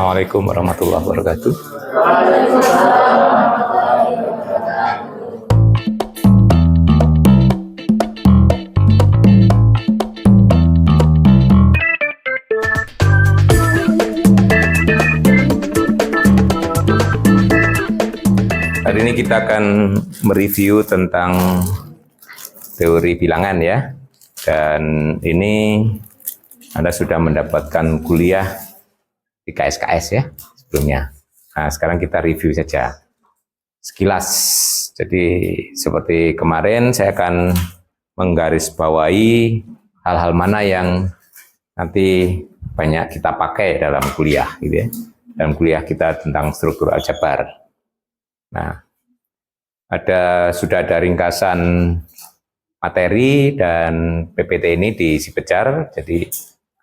Assalamualaikum warahmatullahi wabarakatuh. Hari ini kita akan mereview tentang teori bilangan ya. Dan ini Anda sudah mendapatkan kuliah di KSKS ya sebelumnya. Nah, sekarang kita review saja sekilas. Jadi seperti kemarin saya akan menggarisbawahi hal-hal mana yang nanti banyak kita pakai dalam kuliah gitu ya. Dalam kuliah kita tentang struktur aljabar. Nah, sudah ada ringkasan materi dan PPT ini di si Pejar, jadi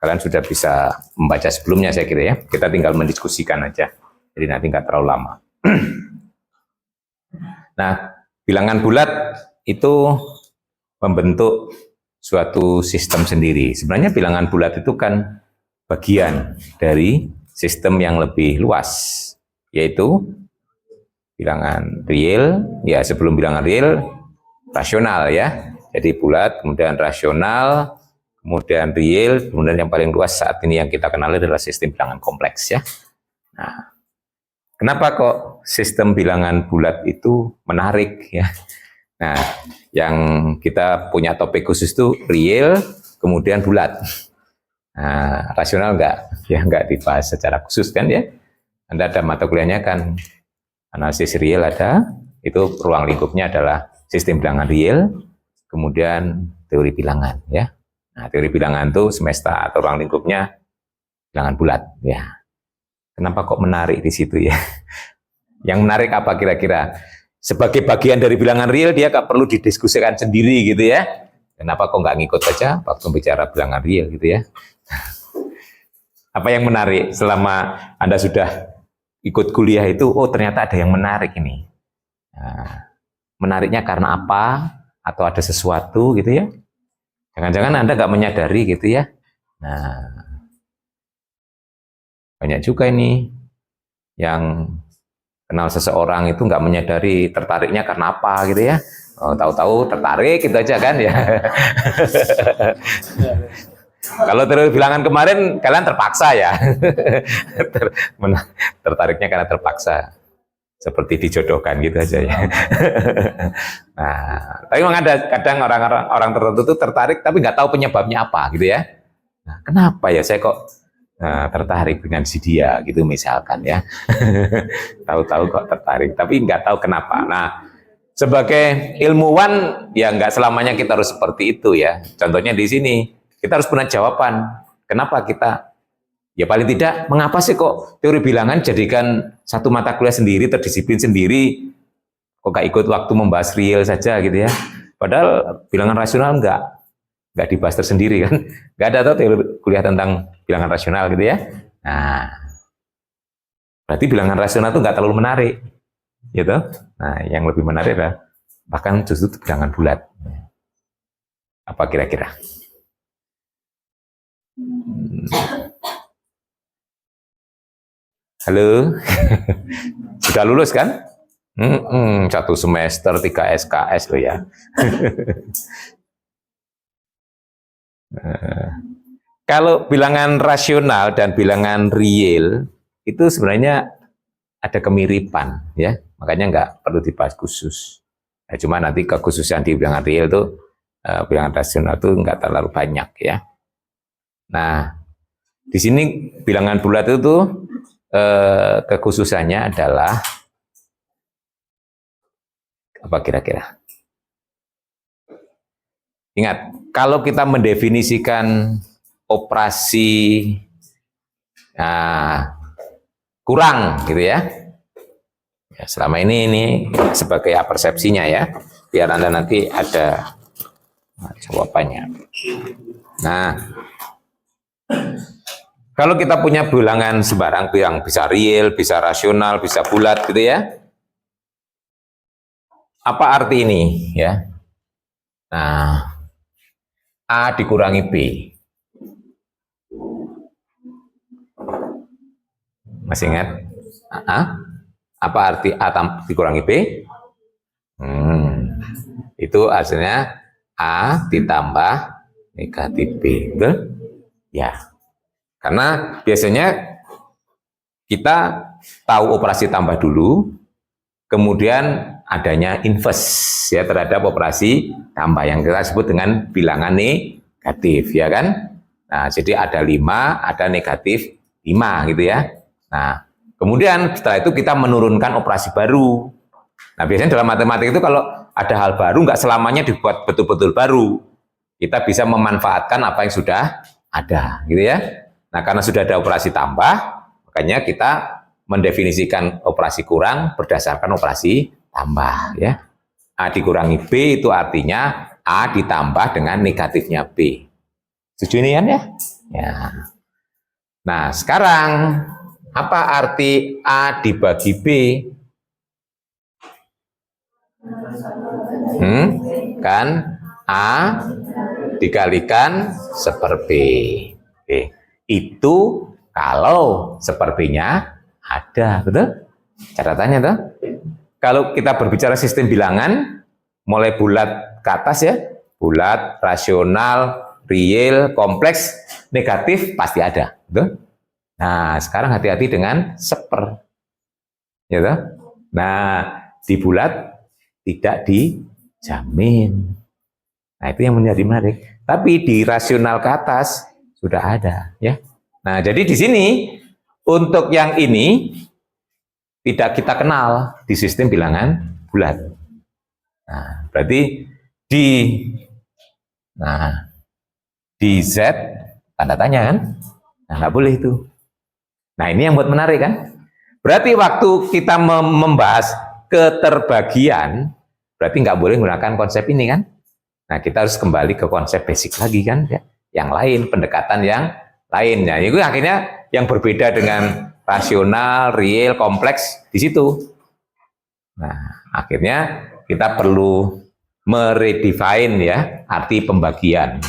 kalian sudah bisa membaca sebelumnya saya kira ya. Kita tinggal mendiskusikan aja, jadi nanti nggak terlalu lama. Nah, bilangan bulat itu membentuk suatu sistem sendiri. Sebenarnya bilangan bulat itu kan bagian dari sistem yang lebih luas, yaitu bilangan real, ya sebelum bilangan real, rasional ya. Jadi bulat, kemudian rasional, kemudian real, kemudian yang paling luas saat ini yang kita kenal adalah sistem bilangan kompleks ya. Nah, kenapa kok sistem bilangan bulat itu menarik ya? Nah, yang kita punya topik khusus itu real, kemudian bulat. Nah, rasional enggak dibahas secara khusus kan ya. Anda ada mata kuliahnya kan analisis real ada, itu ruang lingkupnya adalah sistem bilangan real, kemudian teori bilangan ya. Nah, teori bilangan itu semesta atau ruang lingkupnya bilangan bulat ya. Kenapa kok menarik di situ ya? Yang menarik apa kira-kira? Sebagai bagian dari bilangan real dia gak perlu didiskusikan sendiri gitu ya. Kenapa kok nggak ngikut saja waktu bicara bilangan real gitu ya? Apa yang menarik selama Anda sudah ikut kuliah itu, oh ternyata ada yang menarik ini. Nah, menariknya karena apa? Atau ada sesuatu gitu ya? Jangan-jangan Anda nggak menyadari gitu ya? Nah, banyak juga ini yang kenal seseorang itu nggak menyadari tertariknya karena apa gitu ya? Oh, tahu-tahu tertarik gitu aja kan ya? Kalau teori bilangan kemarin kalian terpaksa ya, tertariknya karena terpaksa, seperti dijodohkan gitu aja ya. Nah, tapi memang ada kadang orang tertentu tuh tertarik tapi nggak tahu penyebabnya apa gitu ya. Nah, kenapa ya saya kok tertarik dengan si dia gitu misalkan ya. Tahu-tahu kok tertarik tapi nggak tahu kenapa. Nah, sebagai ilmuwan ya nggak selamanya kita harus seperti itu ya. Contohnya di sini. Kita harus punya jawaban, kenapa kita, ya paling tidak, mengapa sih kok teori bilangan jadikan satu mata kuliah sendiri, terdisiplin sendiri, kok gak ikut waktu membahas real saja gitu ya. Padahal bilangan rasional nggak dibahas tersendiri kan, nggak ada tuh teori kuliah tentang bilangan rasional gitu ya. Nah, berarti bilangan rasional itu nggak terlalu menarik, gitu. Nah, yang lebih menarik adalah bahkan justru bilangan bulat. Apa kira-kira? Halo, sudah lulus kan? Satu semester 3 SKS loh ya. Kalau bilangan rasional dan bilangan real itu sebenarnya ada kemiripan ya, makanya nggak perlu dibahas khusus. Nah, cuma nanti kekhususan di bilangan real itu bilangan rasional itu nggak terlalu banyak ya. Nah, di sini bilangan bulat itu kekhususannya adalah apa kira-kira? Ingat, kalau kita mendefinisikan operasi kurang gitu ya. Ya, selama ini sebagai persepsinya ya, biar Anda nanti ada jawabannya. Nah, kalau kita punya bilangan sembarang, yang bisa real, bisa rasional, bisa bulat gitu ya. Apa arti ini ya? Nah, A dikurangi B. Masih ingat? Apa arti A dikurangi B? Itu hasilnya A ditambah negatif B. Betul? Ya. Karena biasanya kita tahu operasi tambah dulu, kemudian adanya inverse ya terhadap operasi tambah yang kita sebut dengan bilangan negatif, ya kan? Nah, jadi ada 5, ada negatif 5 gitu ya. Nah, kemudian setelah itu kita menurunkan operasi baru. Nah, biasanya dalam matematika itu kalau ada hal baru nggak selamanya dibuat betul-betul baru. Kita bisa memanfaatkan apa yang sudah ada, gitu ya. Nah, karena sudah ada operasi tambah, makanya kita mendefinisikan operasi kurang berdasarkan operasi tambah, ya. A dikurangi B itu artinya A ditambah dengan negatifnya B. Setuju ini kan ya? Ya. Nah, sekarang apa arti A dibagi B? Kan A dikalikan seper B. Oke. Itu kalau seper B-nya ada, betul? Catatannya tuh. Kalau kita berbicara sistem bilangan, mulai bulat ke atas ya, bulat, rasional, real, kompleks, negatif pasti ada, betul? Nah, sekarang hati-hati dengan seper. Ya toh? Nah, di bulat tidak dijamin. Nah, itu yang menjadi menarik. Tapi di rasional ke atas sudah ada, ya. Nah, jadi di sini untuk yang ini tidak kita kenal di sistem bilangan bulat. Nah, berarti di Z tanda tanya kan? Nah, nggak boleh itu. Nah, ini yang buat menarik kan? Berarti waktu kita membahas keterbagian, berarti nggak boleh menggunakan konsep ini kan? Nah, kita harus kembali ke konsep basic lagi kan, ya. Yang lain, pendekatan yang lainnya. Itu akhirnya yang berbeda dengan rasional, real, kompleks di situ. Nah, akhirnya kita perlu meredefine ya arti pembagian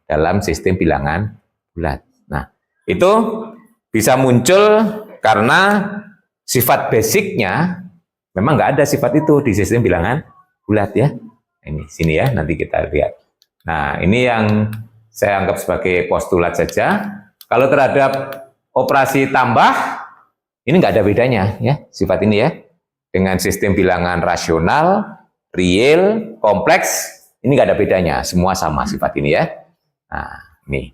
dalam sistem bilangan bulat. Nah, itu bisa muncul karena sifat basicnya memang nggak ada sifat itu di sistem bilangan bulat ya. Ini sini ya, nanti kita lihat. Nah, ini yang saya anggap sebagai postulat saja. Kalau terhadap operasi tambah, ini nggak ada bedanya ya, sifat ini ya. Dengan sistem bilangan rasional, real, kompleks, ini nggak ada bedanya, semua sama sifat ini ya. Nah, ini.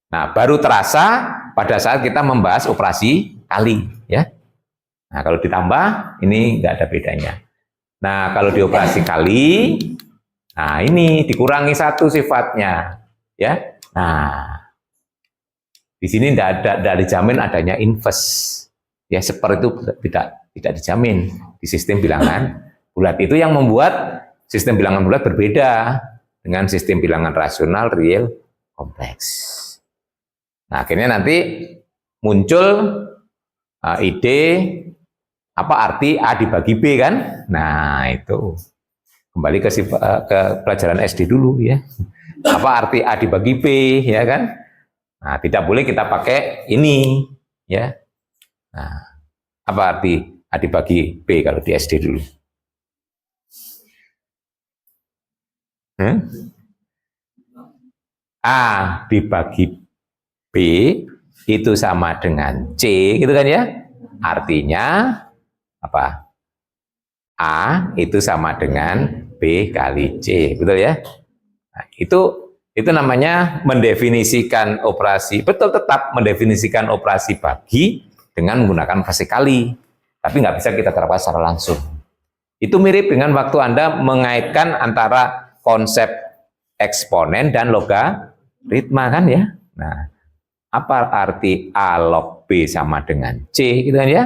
Nah, baru terasa pada saat kita membahas operasi kali ya. Nah, kalau ditambah, ini nggak ada bedanya. Nah, kalau dioperasi kali, nah ini dikurangi satu sifatnya, ya. Nah, di sini tidak dijamin adanya inverse, ya. Seper itu tidak dijamin di sistem bilangan bulat. Itu yang membuat sistem bilangan bulat berbeda dengan sistem bilangan rasional, real, kompleks. Nah, akhirnya nanti muncul ide apa arti A dibagi B kan? Nah, itu kembali ke pelajaran SD dulu ya. Apa arti A dibagi B ya kan? Nah, tidak boleh kita pakai ini ya. Nah, apa arti A dibagi B kalau di SD dulu? A dibagi B itu sama dengan C gitu kan ya? Artinya apa? A itu sama dengan B kali C, betul ya? Nah, itu namanya mendefinisikan operasi, betul tetap mendefinisikan operasi bagi dengan menggunakan frase kali, tapi nggak bisa kita terapkan secara langsung. Itu mirip dengan waktu Anda mengaitkan antara konsep eksponen dan logaritma kan ya? Nah, apa arti A log B sama dengan C gitu kan ya?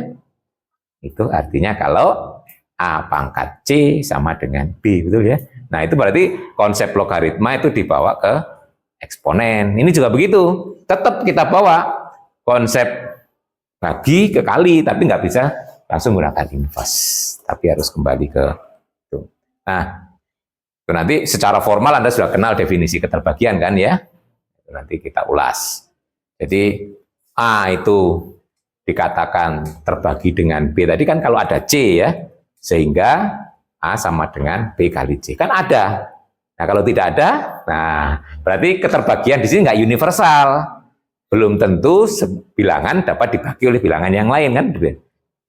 Itu artinya kalau A pangkat C sama dengan B, betul ya? Nah, itu berarti konsep logaritma itu dibawa ke eksponen. Ini juga begitu. Tetap kita bawa konsep bagi ke kali, tapi nggak bisa langsung menggunakan inverse. Tapi harus kembali ke itu. Nah, itu nanti secara formal Anda sudah kenal definisi keterbagian kan ya? Nanti kita ulas. Jadi A itu dikatakan terbagi dengan B tadi kan kalau ada C ya, sehingga A sama dengan B kali C. Kan ada. Nah, kalau tidak ada, nah berarti keterbagian di sini nggak universal. Belum tentu bilangan dapat dibagi oleh bilangan yang lain kan,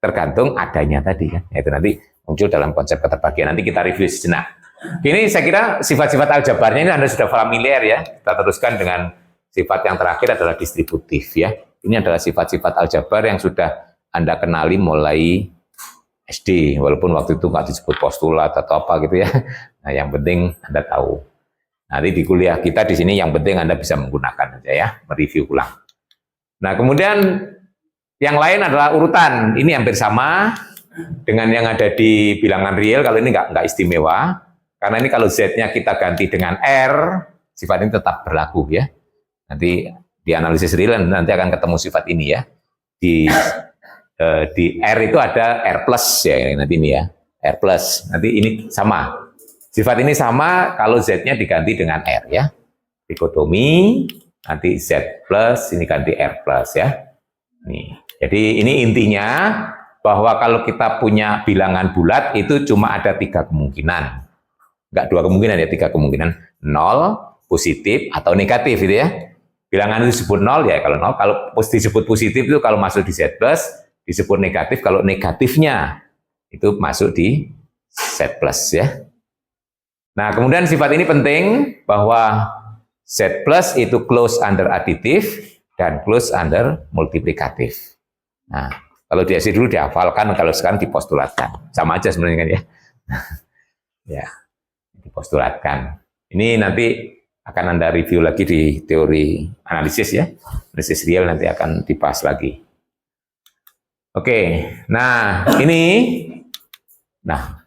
tergantung adanya tadi kan. Itu nanti muncul dalam konsep keterbagian. Nanti kita review sejenak. Ini saya kira sifat-sifat aljabarnya ini Anda sudah familiar ya. Kita teruskan dengan sifat yang terakhir adalah distributif ya. Ini adalah sifat-sifat aljabar yang sudah Anda kenali mulai SD, walaupun waktu itu nggak disebut postulat atau apa gitu ya. Nah, yang penting Anda tahu. Nanti di kuliah kita di sini yang penting Anda bisa menggunakan aja ya, mereview ulang. Nah, kemudian yang lain adalah urutan. Ini hampir sama dengan yang ada di bilangan real. Kalau ini nggak istimewa. Karena ini kalau Z-nya kita ganti dengan R, sifat ini tetap berlaku ya. Nanti di analisis real nanti akan ketemu sifat ini ya. Di R itu ada R plus ya, nanti ini ya. R plus, nanti ini sama. Sifat ini sama kalau Z-nya diganti dengan R ya. Dikotomi, nanti Z plus, ini ganti R plus ya. Nih. Jadi ini intinya bahwa kalau kita punya bilangan bulat itu cuma ada 3 kemungkinan. Enggak 2 kemungkinan ya, 3 kemungkinan. 0, positif, atau negatif gitu ya. Bilangan itu disebut 0 ya, kalau 0. Kalau disebut positif itu kalau masuk di Z plus, disebut negatif kalau negatifnya itu masuk di Z plus ya. Nah, kemudian sifat ini penting bahwa Z plus itu close under aditif dan close under multiplikatif. Nah, kalau di SD dulu dihafalkan, kalau sekarang dipostulatkan. Sama aja sebenarnya kan ya. Ya, dipostulatkan. Ini nanti akan Anda review lagi di teori analisis ya. Analisis real nanti akan dibahas lagi. Oke, nah ini, nah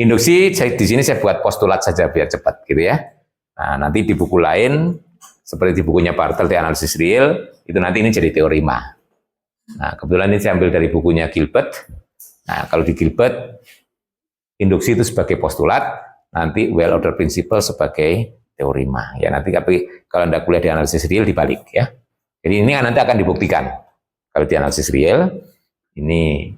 induksi di sini saya buat postulat saja biar cepat gitu ya. Nah nanti di buku lain seperti di bukunya Bartel di analisis real itu nanti ini jadi teorema. Nah kebetulan ini saya ambil dari bukunya Gilbert. Nah kalau di Gilbert induksi itu sebagai postulat, nanti well order principle sebagai teorema. Ya nanti tapi kalau Anda kuliah di analisis real dibalik ya. Jadi ini nanti akan dibuktikan. Kalau di analisis real, ini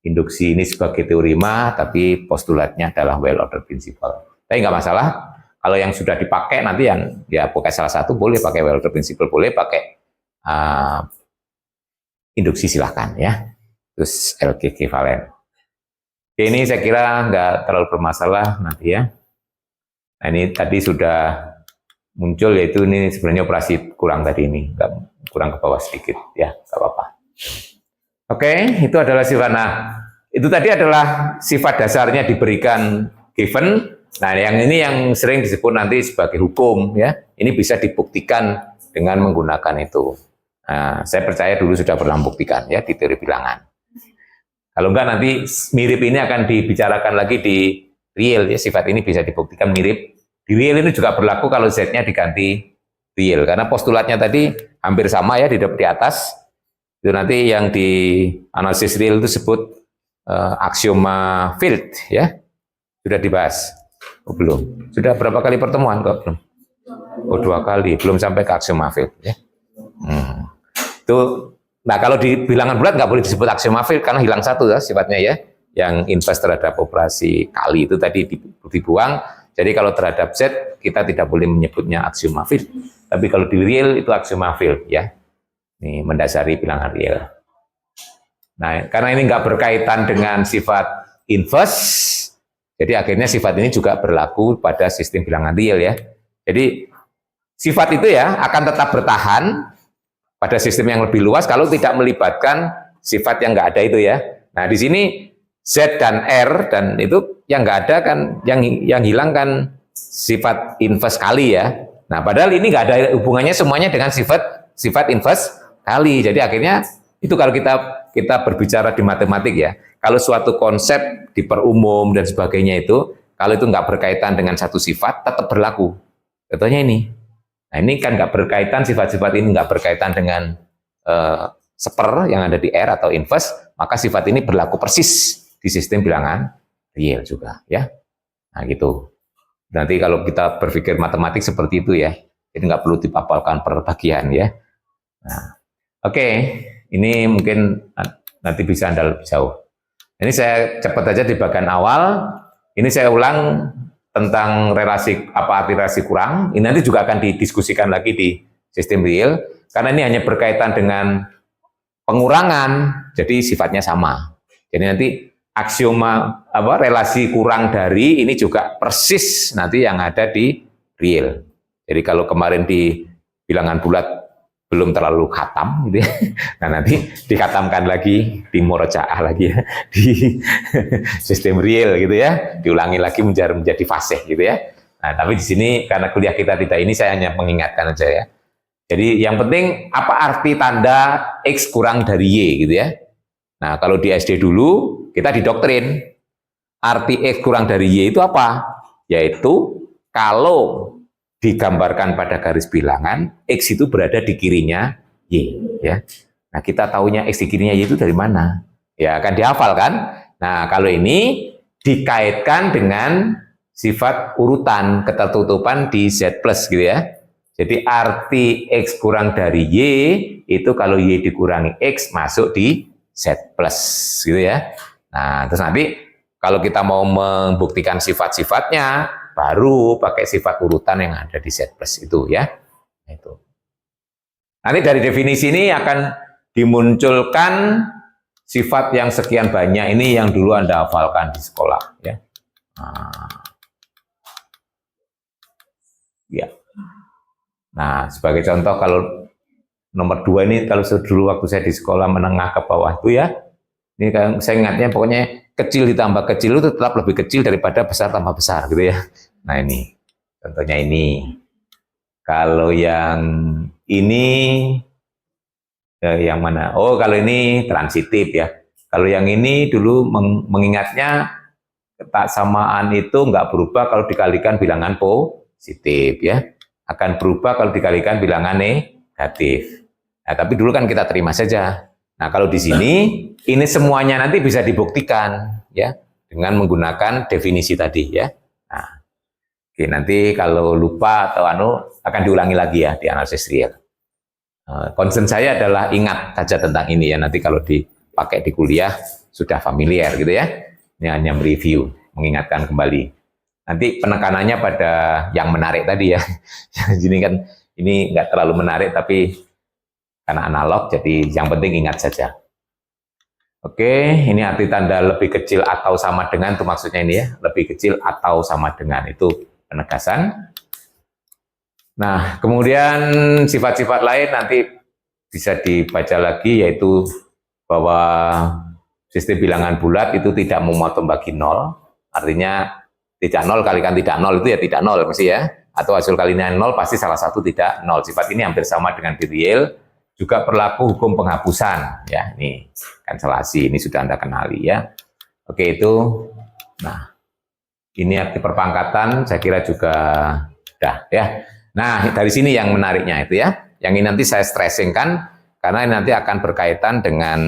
induksi ini sebagai teorema, tapi postulatnya adalah well order principle. Tapi nggak masalah, kalau yang sudah dipakai nanti yang ya pakai salah satu boleh pakai well order principle, boleh pakai induksi silahkan ya. Terus LG ekivalen. Oke, ini saya kira nggak terlalu bermasalah nanti ya. Nah ini tadi sudah muncul yaitu ini sebenarnya operasi kurang tadi ini, kurang ke bawah sedikit ya, nggak apa-apa. Oke, itu adalah sifat. Nah, itu tadi adalah sifat dasarnya diberikan given. Nah, yang ini yang sering disebut nanti sebagai hukum ya. Ini bisa dibuktikan dengan menggunakan itu. Nah, saya percaya dulu sudah pernah membuktikan ya di teori bilangan. Kalau enggak nanti mirip ini akan dibicarakan lagi di real ya. Sifat ini bisa dibuktikan mirip. Di real ini juga berlaku kalau Z-nya diganti real. Karena postulatnya tadi hampir sama ya di atas. Itu nanti yang di analisis real itu sebut aksioma field ya. Sudah dibahas? Oh, belum. Sudah berapa kali pertemuan kok belum? Oh 2 kali, belum sampai ke aksioma field ya. Itu nah kalau di bilangan bulat nggak boleh disebut aksioma field karena hilang satu ya sifatnya ya. Yang inverse terhadap operasi kali itu tadi dibuang. Jadi kalau terhadap Z kita tidak boleh menyebutnya aksioma field. Tapi kalau di real itu aksioma field ya. Ini mendasari bilangan real. Nah, karena ini nggak berkaitan dengan sifat inverse, jadi akhirnya sifat ini juga berlaku pada sistem bilangan real ya. Jadi sifat itu ya akan tetap bertahan pada sistem yang lebih luas kalau tidak melibatkan sifat yang nggak ada itu ya. Nah, di sini Z dan R dan itu yang nggak ada kan, yang hilang kan sifat inverse kali ya. Nah, padahal ini nggak ada hubungannya semuanya dengan sifat inverse kali. Jadi akhirnya itu kalau kita berbicara di matematik ya, kalau suatu konsep diperumum dan sebagainya itu, kalau itu nggak berkaitan dengan satu sifat, tetap berlaku. Contohnya ini. Nah ini kan nggak berkaitan, sifat-sifat ini nggak berkaitan dengan seper yang ada di R atau inverse, maka sifat ini berlaku persis di sistem bilangan real juga ya. Nah gitu. Nanti kalau kita berpikir matematik seperti itu ya, jadi nggak perlu dipapalkan per bagian ya. Nah, Oke, ini mungkin nanti bisa Anda lebih jauh. Ini saya cepat aja di bagian awal. Ini saya ulang tentang relasi, apa arti relasi kurang. Ini nanti juga akan didiskusikan lagi di sistem real, karena ini hanya berkaitan dengan pengurangan, jadi sifatnya sama. Jadi nanti aksioma apa relasi kurang dari ini juga persis nanti yang ada di real. Jadi kalau kemarin di bilangan bulat belum terlalu khatam gitu ya. Nah, nanti dikhatamkan lagi di murojaah lagi ya, di sistem real gitu ya, diulangi lagi menjadi fasih gitu ya. Nah, tapi di sini karena kuliah kita tidak ini, saya hanya mengingatkan aja ya. Jadi yang penting apa arti tanda X kurang dari Y gitu ya. Nah, kalau di SD dulu kita didoktrin arti X kurang dari Y itu apa? Yaitu kalau digambarkan pada garis bilangan, X itu berada di kirinya Y. Ya. Nah, kita tahunya X di kirinya Y itu dari mana? Ya, akan dihafal kan? Nah, kalau ini dikaitkan dengan sifat urutan ketertutupan di Z plus gitu ya. Jadi arti X kurang dari Y itu kalau Y dikurangi X masuk di Z plus gitu ya. Nah, terus nanti kalau kita mau membuktikan sifat-sifatnya, baru pakai sifat urutan yang ada di Z plus itu ya. Itu. Nanti dari definisi ini akan dimunculkan sifat yang sekian banyak ini yang dulu Anda hafalkan di sekolah ya. Ya. Nah, sebagai contoh kalau nomor 2 ini kalau dulu waktu saya di sekolah menengah ke bawah itu ya. Ini kan saya ingatnya pokoknya kecil ditambah kecil itu tetap lebih kecil daripada besar tambah besar gitu ya. Nah, ini contohnya ini. Kalau yang ini yang mana? Oh, kalau ini transitif ya. Kalau yang ini dulu mengingatnya kesamaan itu nggak berubah kalau dikalikan bilangan positif ya. Akan berubah kalau dikalikan bilangan negatif. Nah, tapi dulu kan kita terima saja. Nah, kalau di sini ini semuanya nanti bisa dibuktikan ya dengan menggunakan definisi tadi ya. Nah, oke, nanti kalau lupa atau akan diulangi lagi ya di analisis real. Concern saya adalah ingat saja tentang ini ya, nanti kalau dipakai di kuliah sudah familiar gitu ya. Ini hanya mereview, mengingatkan kembali. Nanti penekanannya pada yang menarik tadi ya. Jadi kan ini nggak terlalu menarik tapi karena analog, jadi yang penting ingat saja. Oke, ini arti tanda lebih kecil atau sama dengan, itu maksudnya ini ya, lebih kecil atau sama dengan, itu penegasan. Nah, kemudian sifat-sifat lain nanti bisa dibaca lagi, yaitu bahwa sistem bilangan bulat itu tidak memotong bagi nol, artinya tidak nol kalikan tidak nol itu ya tidak nol mesti ya, atau hasil kalinya nol pasti salah satu tidak nol. Sifat ini hampir sama dengan di real. Juga berlaku hukum penghapusan ya, ini kanselasi, ini sudah Anda kenali ya. Oke, itu. Nah, ini arti perpangkatan saya kira juga sudah ya. Nah, dari sini yang menariknya itu ya. Yang ini nanti saya stressingkan karena ini nanti akan berkaitan dengan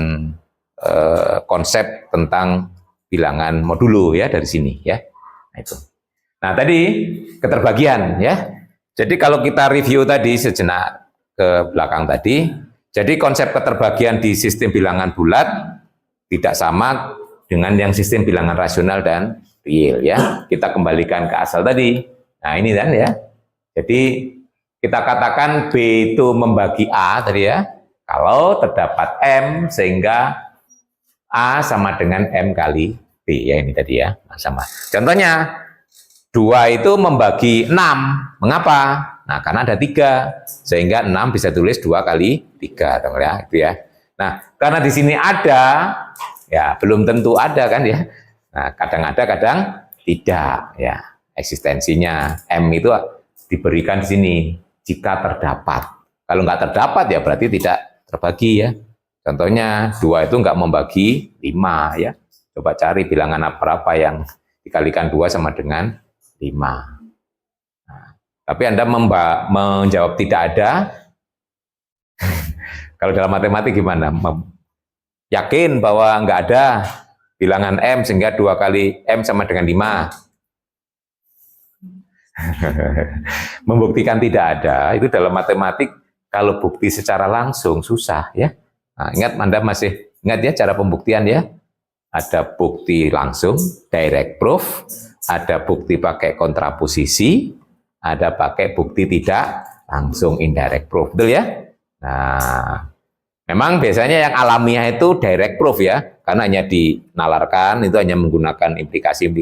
konsep tentang bilangan modulo ya dari sini ya. Nah, itu. Nah, tadi keterbagian ya. Jadi kalau kita review tadi sejenak ke belakang tadi, jadi konsep keterbagian di sistem bilangan bulat tidak sama dengan yang sistem bilangan rasional dan real ya. Kita kembalikan ke asal tadi. Nah, ini kan ya. Jadi kita katakan B itu membagi A tadi ya. Kalau terdapat M sehingga A sama dengan M kali B ya, ini tadi ya. Nah, sama. Contohnya 2 itu membagi 6. Mengapa? Nah, karena ada 3, sehingga 6 bisa tulis 2 kali 3, ya, itu ya. Nah, karena di sini ada, ya belum tentu ada kan ya. Nah, kadang ada, kadang tidak, ya. Eksistensinya M itu diberikan di sini jika terdapat. Kalau nggak terdapat ya berarti tidak terbagi ya. Contohnya 2 itu nggak membagi 5 ya. Coba cari bilangan apa yang dikalikan 2 sama dengan 5. Tapi Anda menjawab tidak ada. Kalau dalam matematik gimana? Yakin bahwa nggak ada bilangan M sehingga 2 kali M sama dengan 5. Membuktikan tidak ada, itu dalam matematik Kalau bukti secara langsung susah ya. Nah, Anda masih ingat ya cara pembuktian ya? Ada bukti langsung, direct proof, ada bukti pakai kontraposisi, ada pakai bukti tidak langsung, indirect proof, betul ya? Nah, memang biasanya yang alamiah itu direct proof ya, karena hanya dinalarkan, itu hanya menggunakan implikasi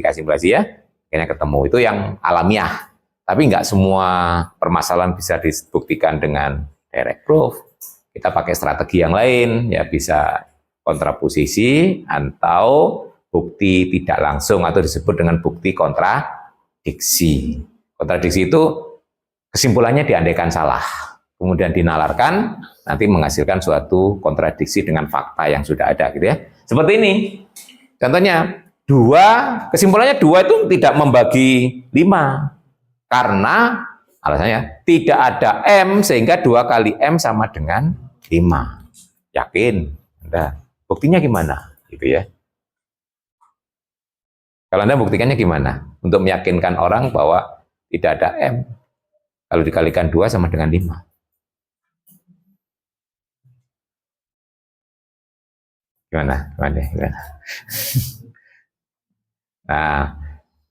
ya, akhirnya ketemu, itu yang alamiah. Tapi nggak semua permasalahan bisa dibuktikan dengan direct proof. Kita pakai strategi yang lain, ya bisa kontraposisi atau bukti tidak langsung atau disebut dengan bukti kontradiksi. Kontradiksi itu kesimpulannya diandaikan salah, kemudian dinalarkan, nanti menghasilkan suatu kontradiksi dengan fakta yang sudah ada, gitu ya. Seperti ini, contohnya kesimpulannya 2 itu tidak membagi 5, karena alasannya tidak ada M sehingga 2 kali M sama dengan 5. Yakin? Anda buktinya gimana? Gitu ya. Kalau Anda buktikannya gimana? Untuk meyakinkan orang bahwa tidak ada M. Kalau dikalikan 2 sama dengan 5. Gimana? Nah,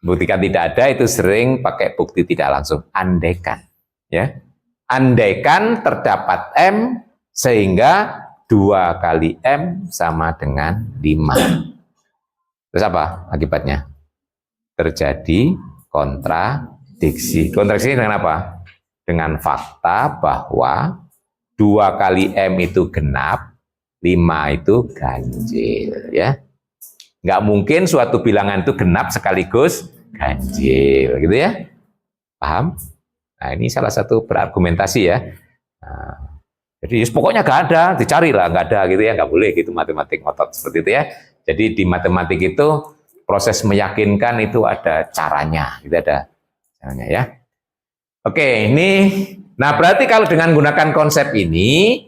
buktikan tidak ada itu sering pakai bukti tidak langsung. Andaikan. Ya. Andaikan terdapat M sehingga 2 kali M sama dengan 5. Terus apa akibatnya? Terjadi kontradiksi. Kontradiksi dengan apa? Dengan fakta bahwa 2 kali M itu genap, 5 itu ganjil. Ya. Nggak mungkin suatu bilangan itu genap sekaligus ganjil. Gitu ya. Paham? Nah, ini salah satu berargumentasi ya. Nah, jadi pokoknya nggak ada, dicarilah, nggak ada gitu ya, nggak boleh gitu matematik ngotot seperti itu ya. Jadi di matematik itu proses meyakinkan itu ada caranya, gitu ada caranya ya. Oke, ini, nah berarti kalau dengan menggunakan konsep ini,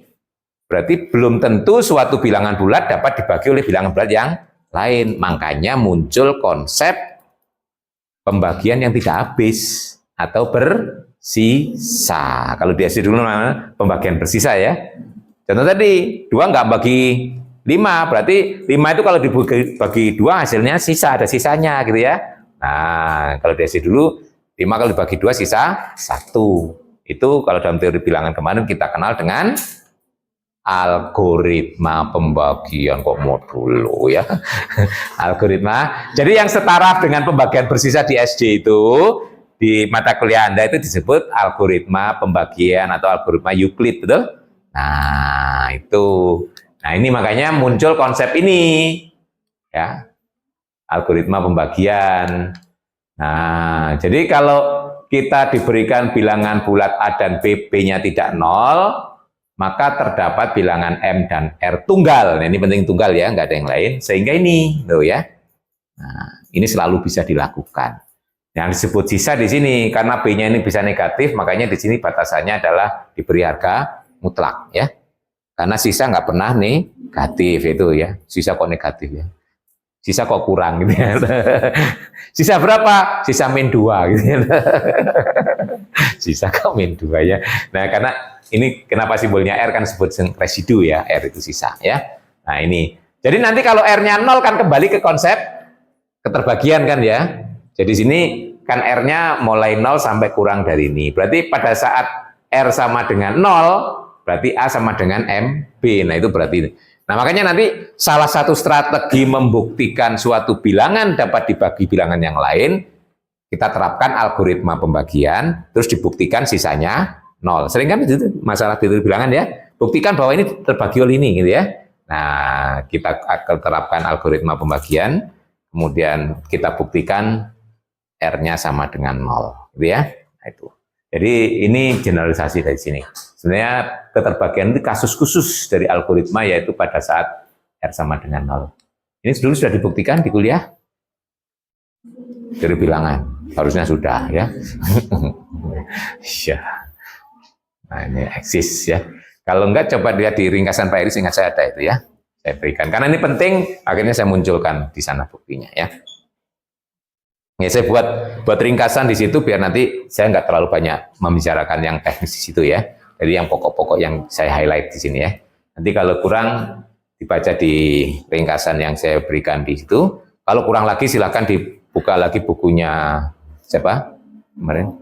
berarti belum tentu suatu bilangan bulat dapat dibagi oleh bilangan bulat yang lain. Makanya muncul konsep pembagian yang tidak habis atau bersisa. Kalau di SD dulu namanya pembagian bersisa ya. Contoh tadi, 2 nggak bagi 5, berarti 5 itu kalau dibagi 2 hasilnya sisa, ada sisanya gitu ya. Nah, kalau di SD dulu 5 kalau dibagi 2 sisa 1. Itu kalau dalam teori bilangan kemarin kita kenal dengan algoritma pembagian, kok mau dulu ya. Algoritma. Jadi yang setara dengan pembagian bersisa di SD itu, di mata kuliah Anda itu disebut algoritma pembagian atau algoritma Euclid, betul? Nah, itu. Nah, ini makanya muncul konsep ini. Ya. Algoritma pembagian. Nah, jadi kalau kita diberikan bilangan bulat A dan B, B-nya tidak 0, maka terdapat bilangan M dan R tunggal. Nah, ini penting tunggal ya, nggak ada yang lain. Sehingga ini, loh ya. Nah, ini selalu bisa dilakukan. Yang disebut sisa di sini karena B-nya ini bisa negatif, makanya di sini batasannya adalah diberi harga mutlak ya. Karena sisa nggak pernah negatif itu ya. Sisa kok negatif ya. Sisa kok kurang gitu ya. Sisa berapa? Sisa min 2 gitu ya. Sisa kok min 2 ya. Nah, karena ini kenapa simbolnya R kan disebut residu ya. R itu sisa ya. Nah, ini. Jadi nanti kalau R-nya 0 kan kembali ke konsep keterbagian kan ya. Jadi sini kan R-nya mulai 0 sampai kurang dari ini. Berarti pada saat R sama dengan 0, berarti A sama dengan MB. Nah, itu berarti ini. Nah, makanya nanti salah satu strategi membuktikan suatu bilangan dapat dibagi bilangan yang lain, kita terapkan algoritma pembagian, terus dibuktikan sisanya 0. Sering kan itu masalah teori bilangan ya. Buktikan bahwa ini terbagi oleh ini gitu ya. Nah, kita akan terapkan algoritma pembagian, kemudian kita buktikan R-nya sama dengan 0, gitu ya. Nah, itu. Jadi ini generalisasi dari sini. Sebenarnya keterbagian itu kasus khusus dari algoritma, yaitu pada saat R sama dengan 0. Ini dulu sudah dibuktikan di kuliah dari bilangan, harusnya sudah ya. Ya. Nah, ini eksis ya. Kalau enggak coba lihat di ringkasan Pak Iris, ingat saya ada itu ya. Saya berikan karena ini penting, akhirnya saya munculkan di sana buktinya ya. Ya, saya buat ringkasan di situ biar nanti saya nggak terlalu banyak membicarakan yang teknis di situ ya. Jadi yang pokok-pokok yang saya highlight di sini ya. Nanti kalau kurang dibaca di ringkasan yang saya berikan di situ. Kalau kurang lagi silakan dibuka lagi bukunya siapa kemarin?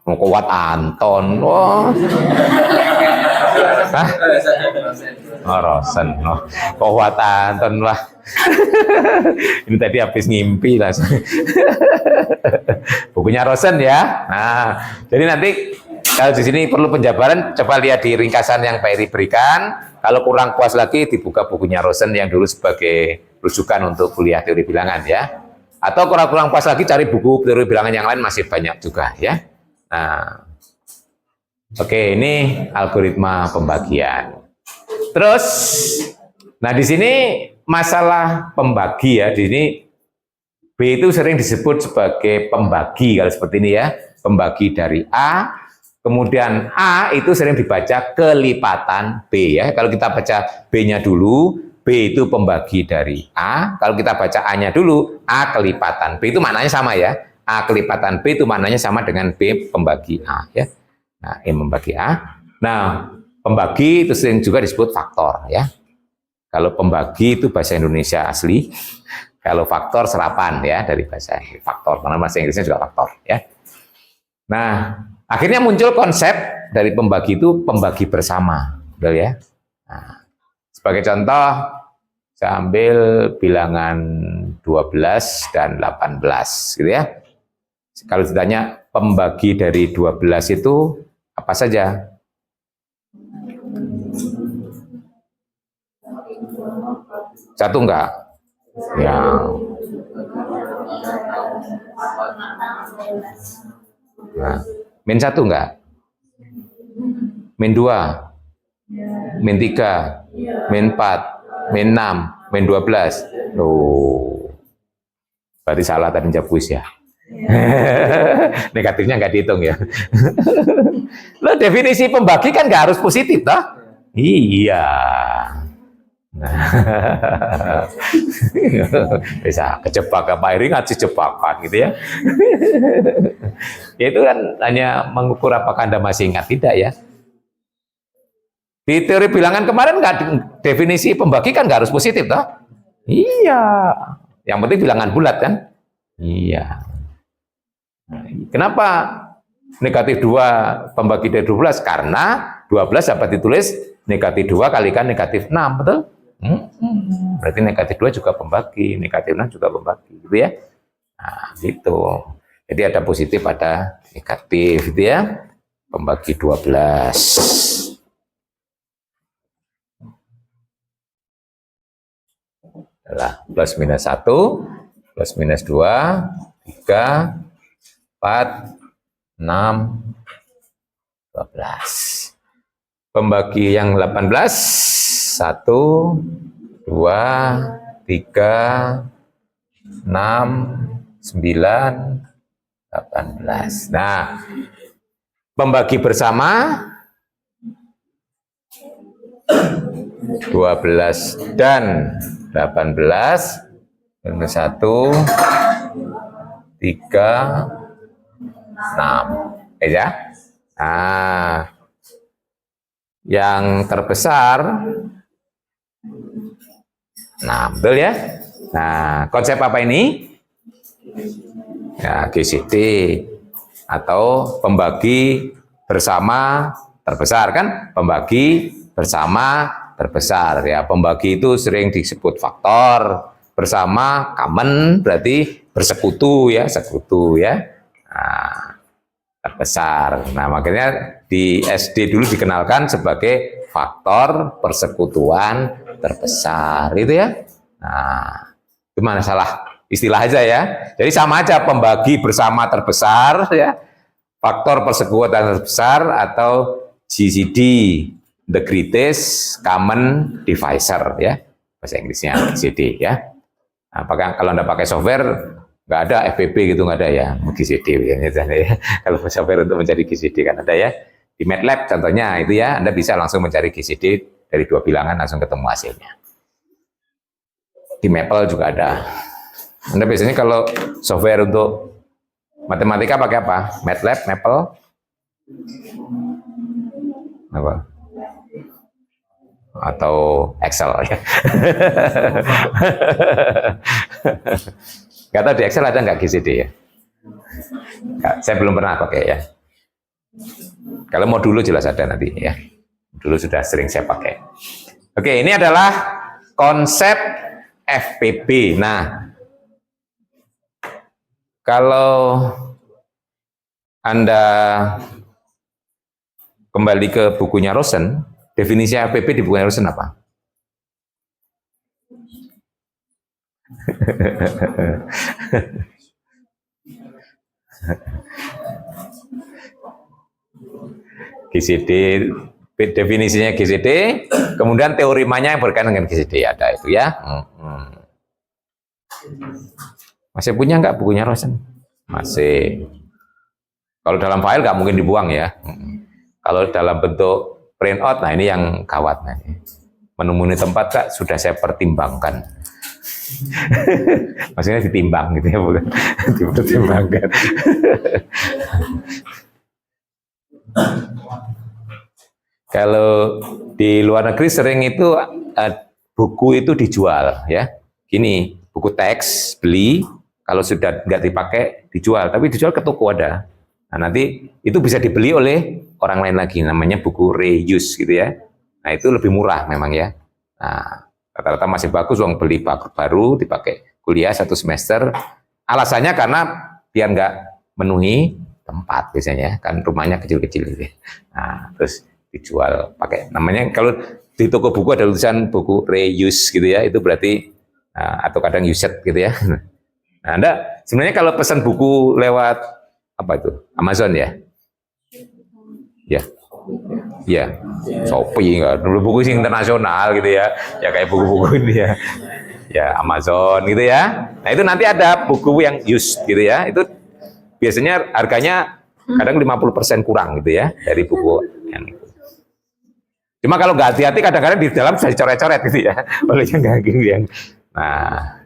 Kuat Anton. Oh. Hah? Oh, Rosen. Oh, Kuat Anton lah. Ini tadi habis ngimpi lah. Bukunya Rosen ya. Nah, jadi nanti kalau di sini perlu penjabaran, coba lihat di ringkasan yang Pak Eri berikan. Kalau kurang puas lagi, dibuka bukunya Rosen yang dulu sebagai rujukan untuk kuliah teori bilangan ya. Atau kurang puas lagi, cari buku teori bilangan yang lain, masih banyak juga ya. Nah, oke, ini algoritma pembagian. Terus, nah di sini masalah pembagi ya, di sini B itu sering disebut sebagai pembagi kalau seperti ini ya, pembagi dari A. Kemudian A itu sering dibaca kelipatan B ya. Kalau kita baca B-nya dulu, B itu pembagi dari A. Kalau kita baca A-nya dulu, A kelipatan B itu maknanya sama ya. A kelipatan B itu maknanya sama dengan B pembagi A ya. Nah, E membagi A. Nah, pembagi itu sering juga disebut faktor ya. Kalau pembagi itu bahasa Indonesia asli. Kalau faktor serapan ya dari bahasa faktor, karena bahasa Inggrisnya juga faktor ya. Nah, akhirnya muncul konsep dari pembagi itu pembagi bersama, betul ya. Nah, sebagai contoh, saya ambil bilangan 12 dan 18 gitu ya. Kalau ditanya pembagi dari 12 itu apa saja? Satu enggak? Ya. Nah, min 1 enggak? Min 2? Min 3? Min 4? Min 6? Min 12? Oh. Berarti salah tadi jawab kuis ya. Negatifnya nggak dihitung ya. Lo definisi pembagi kan nggak harus positif toh? Iya. Bisa kejebak apa ini ngaji jebakan gitu ya. Ya itu kan hanya mengukur apakah Anda masih ingat tidak ya. Di teori bilangan kemarin nggak definisi pembagi kan nggak harus positif toh? Iya. Yang penting bilangan bulat kan? Iya. Kenapa negatif 2 pembagi dari 12? Karena 12 dapat ditulis negatif 2 kalikan negatif 6, betul? Berarti negatif 2 juga pembagi, negatif 6 juga pembagi, gitu ya. Nah, gitu. Jadi ada positif, ada negatif, gitu ya. Pembagi 12. Adalah plus minus 1, plus minus 2, 3, 4, 6, 12. Pembagi yang 18, 1, 2, 3, 6, 9, 18. Nah, pembagi bersama 12 dan 18, 1, 3, 6 ya. Nah, yang terbesar 6, betul ya. Nah, konsep apa ini? Ya, GCD atau pembagi bersama terbesar kan? Pembagi bersama terbesar ya. Pembagi itu sering disebut faktor, bersama common berarti bersekutu ya, sekutu ya. Nah, terbesar. Nah, makanya di SD dulu dikenalkan sebagai faktor persekutuan terbesar, itu ya. Nah, gimana salah istilah aja ya. Jadi sama aja pembagi bersama terbesar ya, faktor persekutuan terbesar atau GCD, the greatest common divisor ya, bahasa Inggrisnya GCD ya. Nah, kalau Anda pakai software nggak ada FPP gitu, nggak ada ya, GCD ya. Kalau software untuk mencari GCD kan ada ya. Di MATLAB contohnya itu ya, Anda bisa langsung mencari GCD dari 2 bilangan langsung ketemu hasilnya. Di Maple juga ada. Anda biasanya kalau software untuk matematika pakai apa? MATLAB, Maple? Apa? Atau Excel ya. Nggak tahu di Excel ada nggak GCD ya? Nggak, saya belum pernah pakai ya. Kalau mau dulu jelas ada nanti ya. Dulu sudah sering saya pakai. Oke, ini adalah konsep FPB. Nah, kalau Anda kembali ke bukunya Rosen, definisi FPB di bukunya Rosen apa? GCD, definisinya GCD, kemudian teorimanya yang berkaitan dengan GCD ada itu ya. Masih punya nggak bukunya Rosen? Masih. Kalau dalam file nggak mungkin dibuang ya. Kalau dalam bentuk printout, nah ini yang gawat. Nah, menemui tempat Kak, sudah saya pertimbangkan. Maksudnya ditimbang gitu ya, bukan dipertimbangkan. Kalau di luar negeri sering itu buku itu dijual ya. Gini, buku teks beli, kalau sudah nggak dipakai dijual, tapi dijual ke toko ada. Nah, nanti itu bisa dibeli oleh orang lain lagi, namanya buku reuse gitu ya. Nah, itu lebih murah memang ya. Nah, rata-rata masih bagus, uang beli baru dipakai kuliah 1 semester. Alasannya karena biar nggak menuhi tempat biasanya, kan rumahnya kecil-kecil gitu. Nah, terus dijual pakai, namanya kalau di toko buku ada tulisan buku reuse gitu ya, itu berarti atau kadang used gitu ya. Nah, Anda sebenarnya kalau pesan buku lewat apa itu? Amazon ya? Ya. Ya. Shopee enggak, dulu buku sih internasional gitu ya. Ya kayak buku-buku ini ya. Ya, Amazon gitu ya. Nah, itu nanti ada buku yang used gitu ya. Itu biasanya harganya kadang 50% kurang gitu ya dari buku yang itu. Cuma kalau nggak hati-hati kadang-kadang di dalam bisa dicoret-coret gitu ya. Oleh yang. Nah,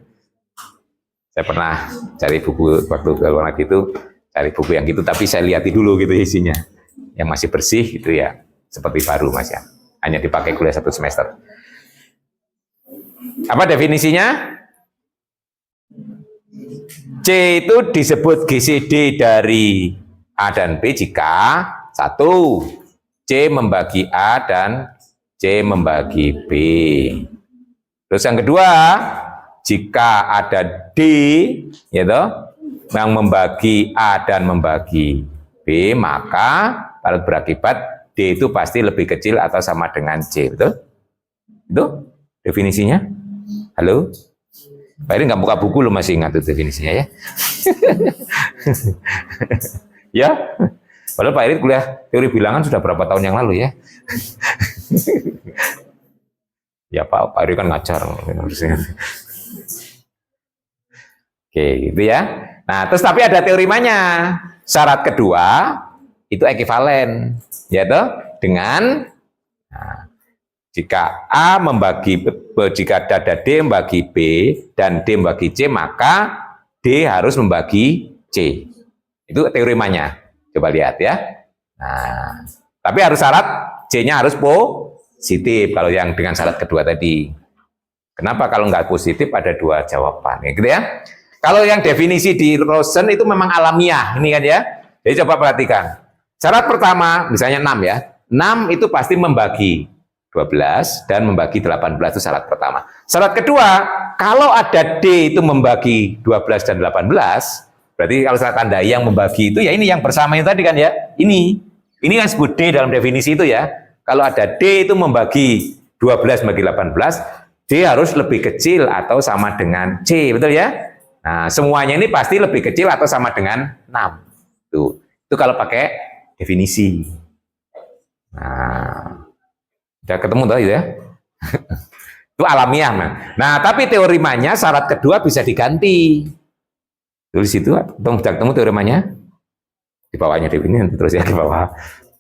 saya pernah cari buku waktu ke luar negeri itu, cari buku yang gitu, tapi saya lihati dulu gitu isinya. Yang masih bersih gitu ya, seperti baru Mas ya. Hanya dipakai kuliah 1 semester. Apa definisinya? C itu disebut GCD dari A dan B jika 1, C membagi A dan C membagi B. Terus yang kedua, jika ada D, gitu, yang membagi A dan membagi B, maka berakibat D itu pasti lebih kecil atau sama dengan C, betul? Itu definisinya? Halo? Pak Eri nggak buka buku, lo masih ingat itu definisinya ya? Ya? Padahal Pak Eri kuliah teori bilangan sudah berapa tahun yang lalu ya? Ya Pak Eri kan ngajar. Oke, gitu ya. Nah, terus tapi ada teorimanya. Syarat kedua itu ekivalen, yaitu dengan jika A membagi B, jika ada D membagi B dan D membagi C, maka D harus membagi C. Itu teorimanya. Coba lihat ya. Nah, tapi harus syarat C-nya harus positif kalau yang dengan syarat kedua tadi. Kenapa kalau nggak positif ada 2 jawaban, gitu ya? Kalau yang definisi di Rosen itu memang alamiah, ini kan ya. Jadi coba perhatikan. Syarat pertama, misalnya 6 ya. 6 itu pasti membagi 12 dan membagi 18 itu syarat pertama. Syarat kedua, kalau ada D itu membagi 12 dan 18, berarti kalau saya tandai yang membagi itu ya ini yang bersama itu tadi kan ya. Ini yang disebut D dalam definisi itu ya. Kalau ada D itu membagi 12 bagi 18, D harus lebih kecil atau sama dengan C, betul ya? Nah, semuanya ini pasti lebih kecil atau sama dengan 6. Itu kalau pakai definisi. Nah, udah ketemu tadi ya? Itu alamiah. Nah, tapi teorimanya syarat kedua bisa diganti. Tulis situ, ketemu teorimanya. Di bawahnya ini terus ya di bawah.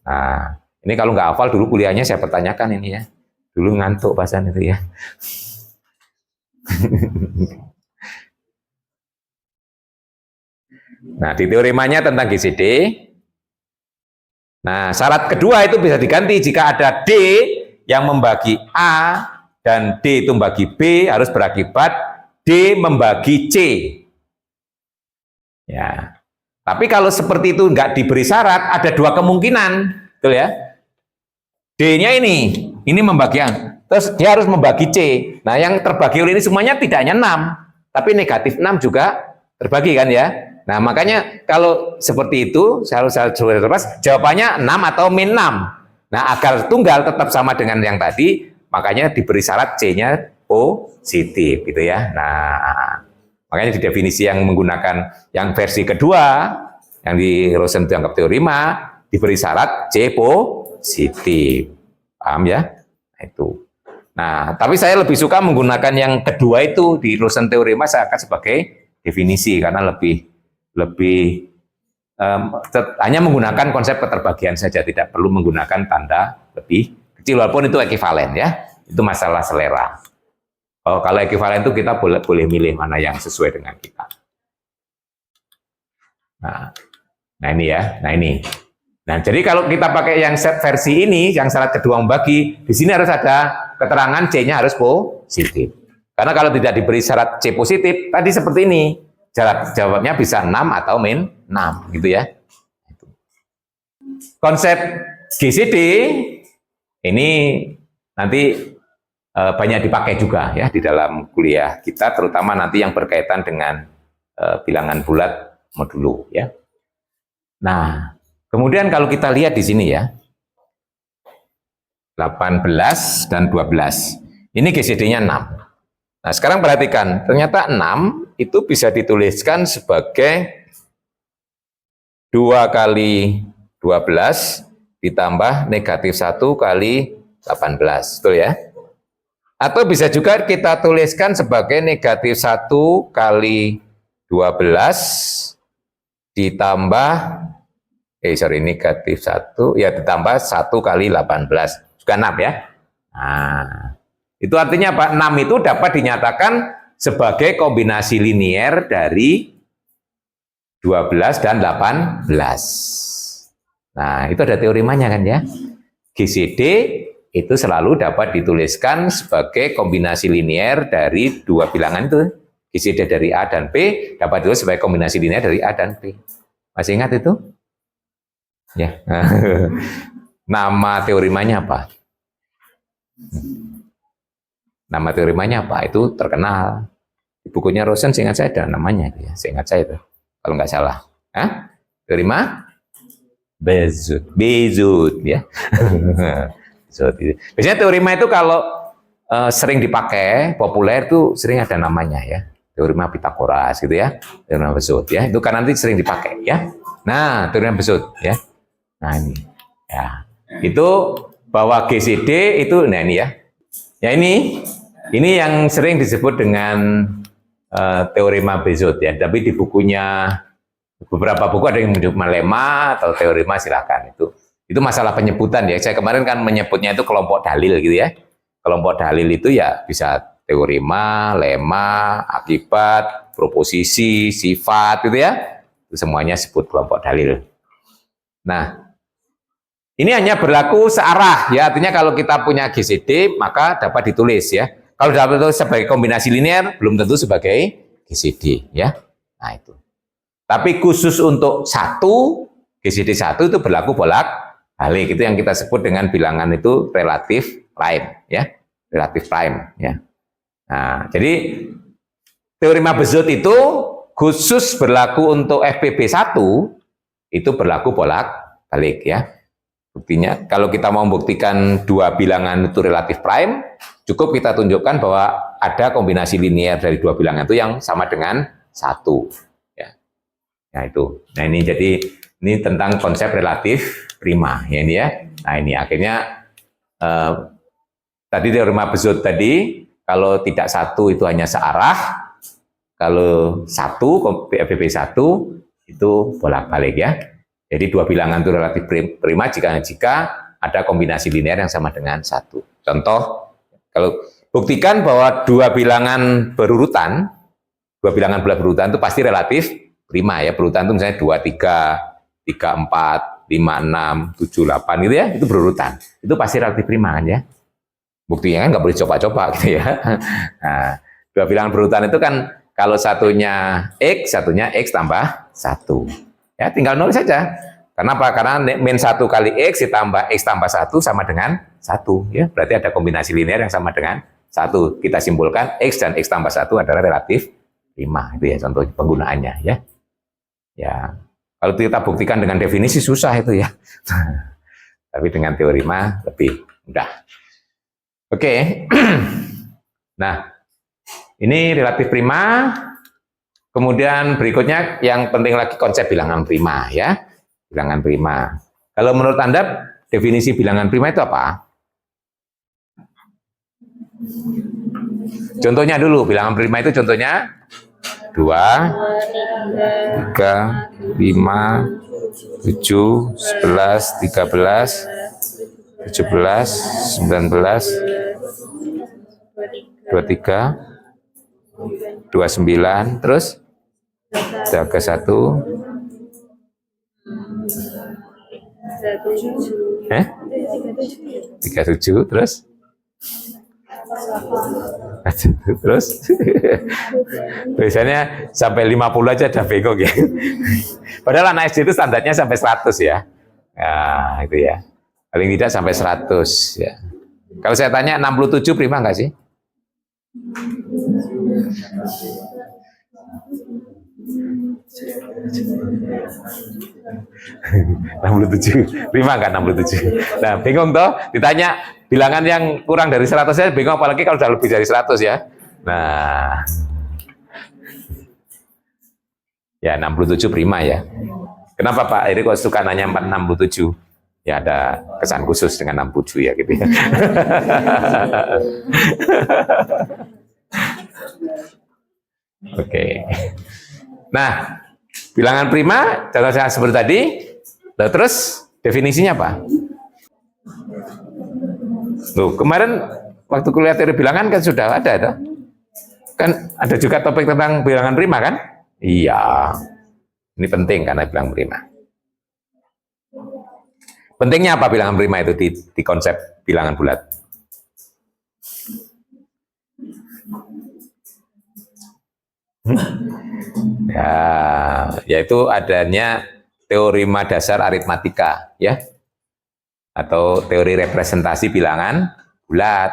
Nah, ini kalau nggak hafal dulu kuliahnya saya pertanyakan ini ya. Dulu ngantuk pasan itu ya. Nah, di teorimanya tentang GCD, Nah, syarat kedua itu bisa diganti jika ada D yang membagi A dan D itu membagi B, harus berakibat D membagi C. Ya. Tapi kalau seperti itu nggak diberi syarat, ada dua kemungkinan, betul ya? D-nya ini membagi A, terus dia harus membagi C. Nah, yang terbagi oleh ini semuanya tidak hanya 6, tapi negatif 6 juga terbagi kan ya? Nah, makanya kalau seperti itu, jawabannya 6 atau min 6. Nah, agar tunggal tetap sama dengan yang tadi, makanya diberi syarat C-nya positif, gitu ya. Nah, makanya di definisi yang menggunakan yang versi kedua, yang di Rosen dianggap teorema, diberi syarat C positif. Paham ya? Nah, itu. Nah, tapi saya lebih suka menggunakan yang kedua itu di Rosen teorema saya akan sebagai definisi karena lebih hanya menggunakan konsep keterbagian saja, tidak perlu menggunakan tanda lebih kecil walaupun itu ekivalen ya. Itu masalah selera. Kalau ekivalen itu kita boleh milih mana yang sesuai dengan kita. Nah ini ya, nah ini. Nah jadi kalau kita pakai yang versi ini, yang syarat kedua membagi, di sini harus ada keterangan C-nya harus positif. Karena kalau tidak diberi syarat C positif, tadi seperti ini. Jawabnya bisa 6 atau min 6 gitu ya. Konsep GCD ini nanti banyak dipakai juga ya di dalam kuliah kita, terutama nanti yang berkaitan dengan bilangan bulat modulo ya. Nah, kemudian kalau kita lihat di sini ya, 18 dan 12. Ini GCD-nya 6. Nah, sekarang perhatikan, ternyata 6 itu bisa dituliskan sebagai 2 kali 12 ditambah negatif 1 kali 18, betul ya? Atau bisa juga kita tuliskan sebagai negatif 1 kali 12 ditambah, negatif 1, ya ditambah 1 kali 18, juga 6 ya? Nah, itu artinya apa? 6 itu dapat dinyatakan sebagai kombinasi linier dari 12 dan 18. Nah, itu ada teoremanya kan ya. GCD itu selalu dapat dituliskan sebagai kombinasi linier dari dua bilangan itu. GCD dari A dan B dapat ditulis sebagai kombinasi linier dari A dan B. Masih ingat itu? Ya. Nama teoremanya apa? Nama teoremanya apa? Itu terkenal. Di bukunya Rosen seingat saya ada namanya. Ya. Seingat saya itu. Kalau nggak salah. Hah? Teorema? Bézout. Ya. Biasanya teorema itu kalau sering dipakai, populer itu sering ada namanya ya. Teorema Pitagoras gitu ya. Teorema Bézout ya. Itu kan nanti sering dipakai ya. Nah, teorema Bézout ya. Nah ini. Ya. Itu bahwa GCD itu, nah ini ya. Ya ini yang sering disebut dengan teorema Bézout ya. Tapi di bukunya beberapa buku ada yang menyebut lema atau teorema, silakan itu masalah penyebutan ya. Saya kemarin kan menyebutnya itu kelompok dalil gitu ya. Kelompok dalil itu ya bisa teorema, lema, akibat, proposisi, sifat gitu ya. Itu semuanya sebut kelompok dalil. Nah, ini hanya berlaku searah ya, artinya kalau kita punya GCD maka dapat ditulis ya. Kalau dapat ditulis sebagai kombinasi linear belum tentu sebagai GCD ya. Nah itu. Tapi khusus untuk GCD 1 itu berlaku bolak-balik. Itu yang kita sebut dengan bilangan itu relatif prime ya. Relatif prime ya. Nah, jadi teorema Bézout itu khusus berlaku untuk FPB 1 itu berlaku bolak-balik ya. Buktinya, kalau kita mau membuktikan dua bilangan itu relatif prime, cukup kita tunjukkan bahwa ada kombinasi linier dari dua bilangan itu yang sama dengan 1. Ya. Nah itu. Nah ini jadi ini tentang konsep relatif prima ya ini ya. Nah ini akhirnya tadi teorema Bézout tadi kalau tidak 1 itu hanya searah, kalau 1 FPB 1 itu bolak-balik ya. Jadi dua bilangan itu relatif prima jika ada kombinasi linear yang sama dengan 1. Contoh, kalau buktikan bahwa dua bilangan bulat berurutan itu pasti relatif prima ya. Berurutan itu misalnya 2, 3, 3, 4, 5, 6, 7, 8 gitu ya, itu berurutan. Itu pasti relatif prima kan ya. Buktinya kan nggak boleh coba-coba gitu ya. Nah, dua bilangan berurutan itu kan kalau satunya satunya X tambah 1. Ya, tinggal nulis saja. Kenapa? Karena min 1 kali X ditambah X tambah 1 sama dengan 1. Ya, berarti ada kombinasi linear yang sama dengan 1. Kita simpulkan X dan X tambah 1 adalah relatif prima. Itu ya contoh penggunaannya ya. Ya, kalau kita buktikan dengan definisi susah itu ya. Tapi dengan teori mah lebih mudah. Oke. Nah, ini relatif prima. Kemudian berikutnya yang penting lagi konsep bilangan prima ya. Bilangan prima. Kalau menurut Anda definisi bilangan prima itu apa? Contohnya dulu, bilangan prima itu contohnya 2, 3, 5, 7, 11, 13, 17, 19, 23, 29, terus jaga 1, 37, terus biasanya sampai 50 aja udah bengong ya. Padahal anak SD itu standarnya sampai 100 ya. Nah, itu ya. Paling tidak sampai 100 ya. Kalau saya tanya 67 prima nggak sih? Prima nggak 67? Nah, bingung toh? Ditanya bilangan yang kurang dari 100 saya bingung, apalagi kalau sudah lebih dari 100 ya. Nah, ya 67 prima ya. Kenapa Pak Eri kok suka nanya 67? Ya ada kesan khusus dengan 67 ya gitu ya. Oke. Nah, bilangan prima contoh saya seperti tadi. Terus definisinya apa? Loh, kemarin waktu kuliah teori bilangan kan sudah ada toh? Kan ada juga topik tentang bilangan prima kan? Iya. Ini penting karena bilangan prima. Pentingnya apa bilangan prima itu di konsep bilangan bulat? Ya, yaitu adanya teorema dasar aritmatika, ya, atau teori representasi bilangan bulat.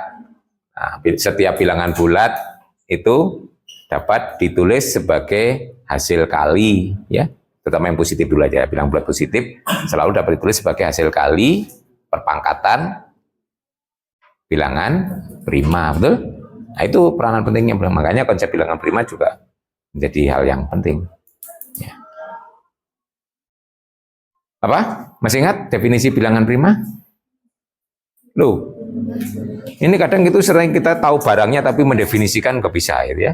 Nah, setiap bilangan bulat itu dapat ditulis sebagai hasil kali, ya, terutama yang positif dulu aja, bilangan bulat positif selalu dapat ditulis sebagai hasil kali perpangkatan bilangan prima, betul? Nah, itu peranan pentingnya, makanya konsep bilangan prima juga menjadi hal yang penting. Ya. Apa? Masih ingat definisi bilangan prima? Loh, ini kadang itu sering kita tahu barangnya tapi mendefinisikan nggak bisa, ya.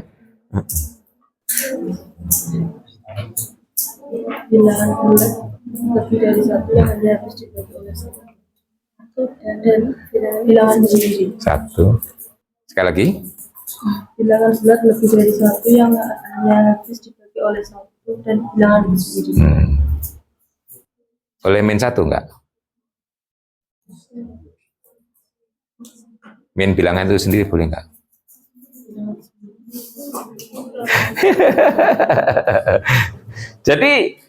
Bilangan bulat lebih dari satu yang hanya harus dibagi oleh satu, dan bilangan sendiri. Satu. Sekali lagi. Bilangan bulat lebih dari satu yang hanya harus dibagi oleh satu dan bilangan sendiri. Oleh min 1 enggak? Min bilangan itu sendiri boleh enggak? Jadi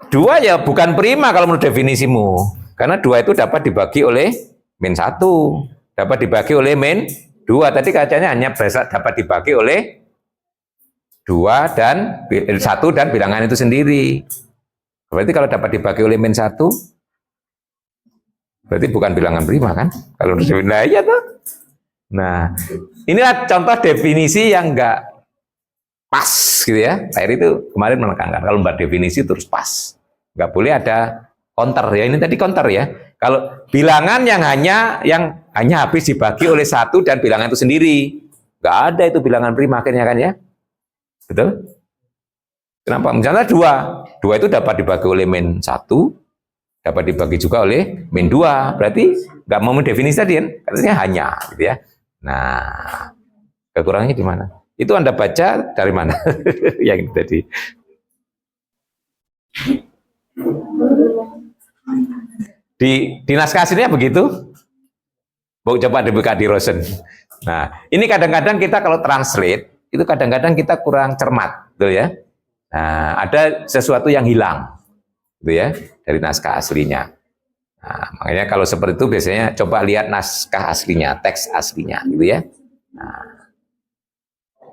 2 ya bukan prima kalau menurut definisimu. Karena 2 itu dapat dibagi oleh min 1. Dapat dibagi oleh min 2. Tadi kacanya hanya dapat dibagi oleh 2 dan 1 dan bilangan itu sendiri. Berarti kalau dapat dibagi oleh min 1, berarti bukan bilangan prima kan? Kalau nah, iya tuh. Nah, inilah contoh definisi yang enggak pas gitu ya. Pak Eri itu kemarin menekankan kalau mbak definisi terus pas. Enggak boleh ada counter ya. Ini tadi counter ya. Kalau bilangan yang hanya habis dibagi oleh 1 dan bilangan itu sendiri. Enggak ada itu bilangan prima akhirnya kan ya. Betul? Kenapa? Misalnya 2. 2 itu dapat dibagi oleh min 1, dapat dibagi juga oleh min 2. Berarti nggak mau mendefinisi tadi kan? Katanya hanya, gitu ya. Nah, kekurangannya di mana? Itu Anda baca dari mana? Yang itu tadi. Di naskah aslinya begitu. Coba dibuka di Rosen. Nah, ini kadang-kadang kita kalau translate, itu kadang-kadang kita kurang cermat, gitu ya. Nah, ada sesuatu yang hilang, gitu ya, dari naskah aslinya. Nah, makanya kalau seperti itu biasanya coba lihat naskah aslinya, teks aslinya, gitu ya. Nah,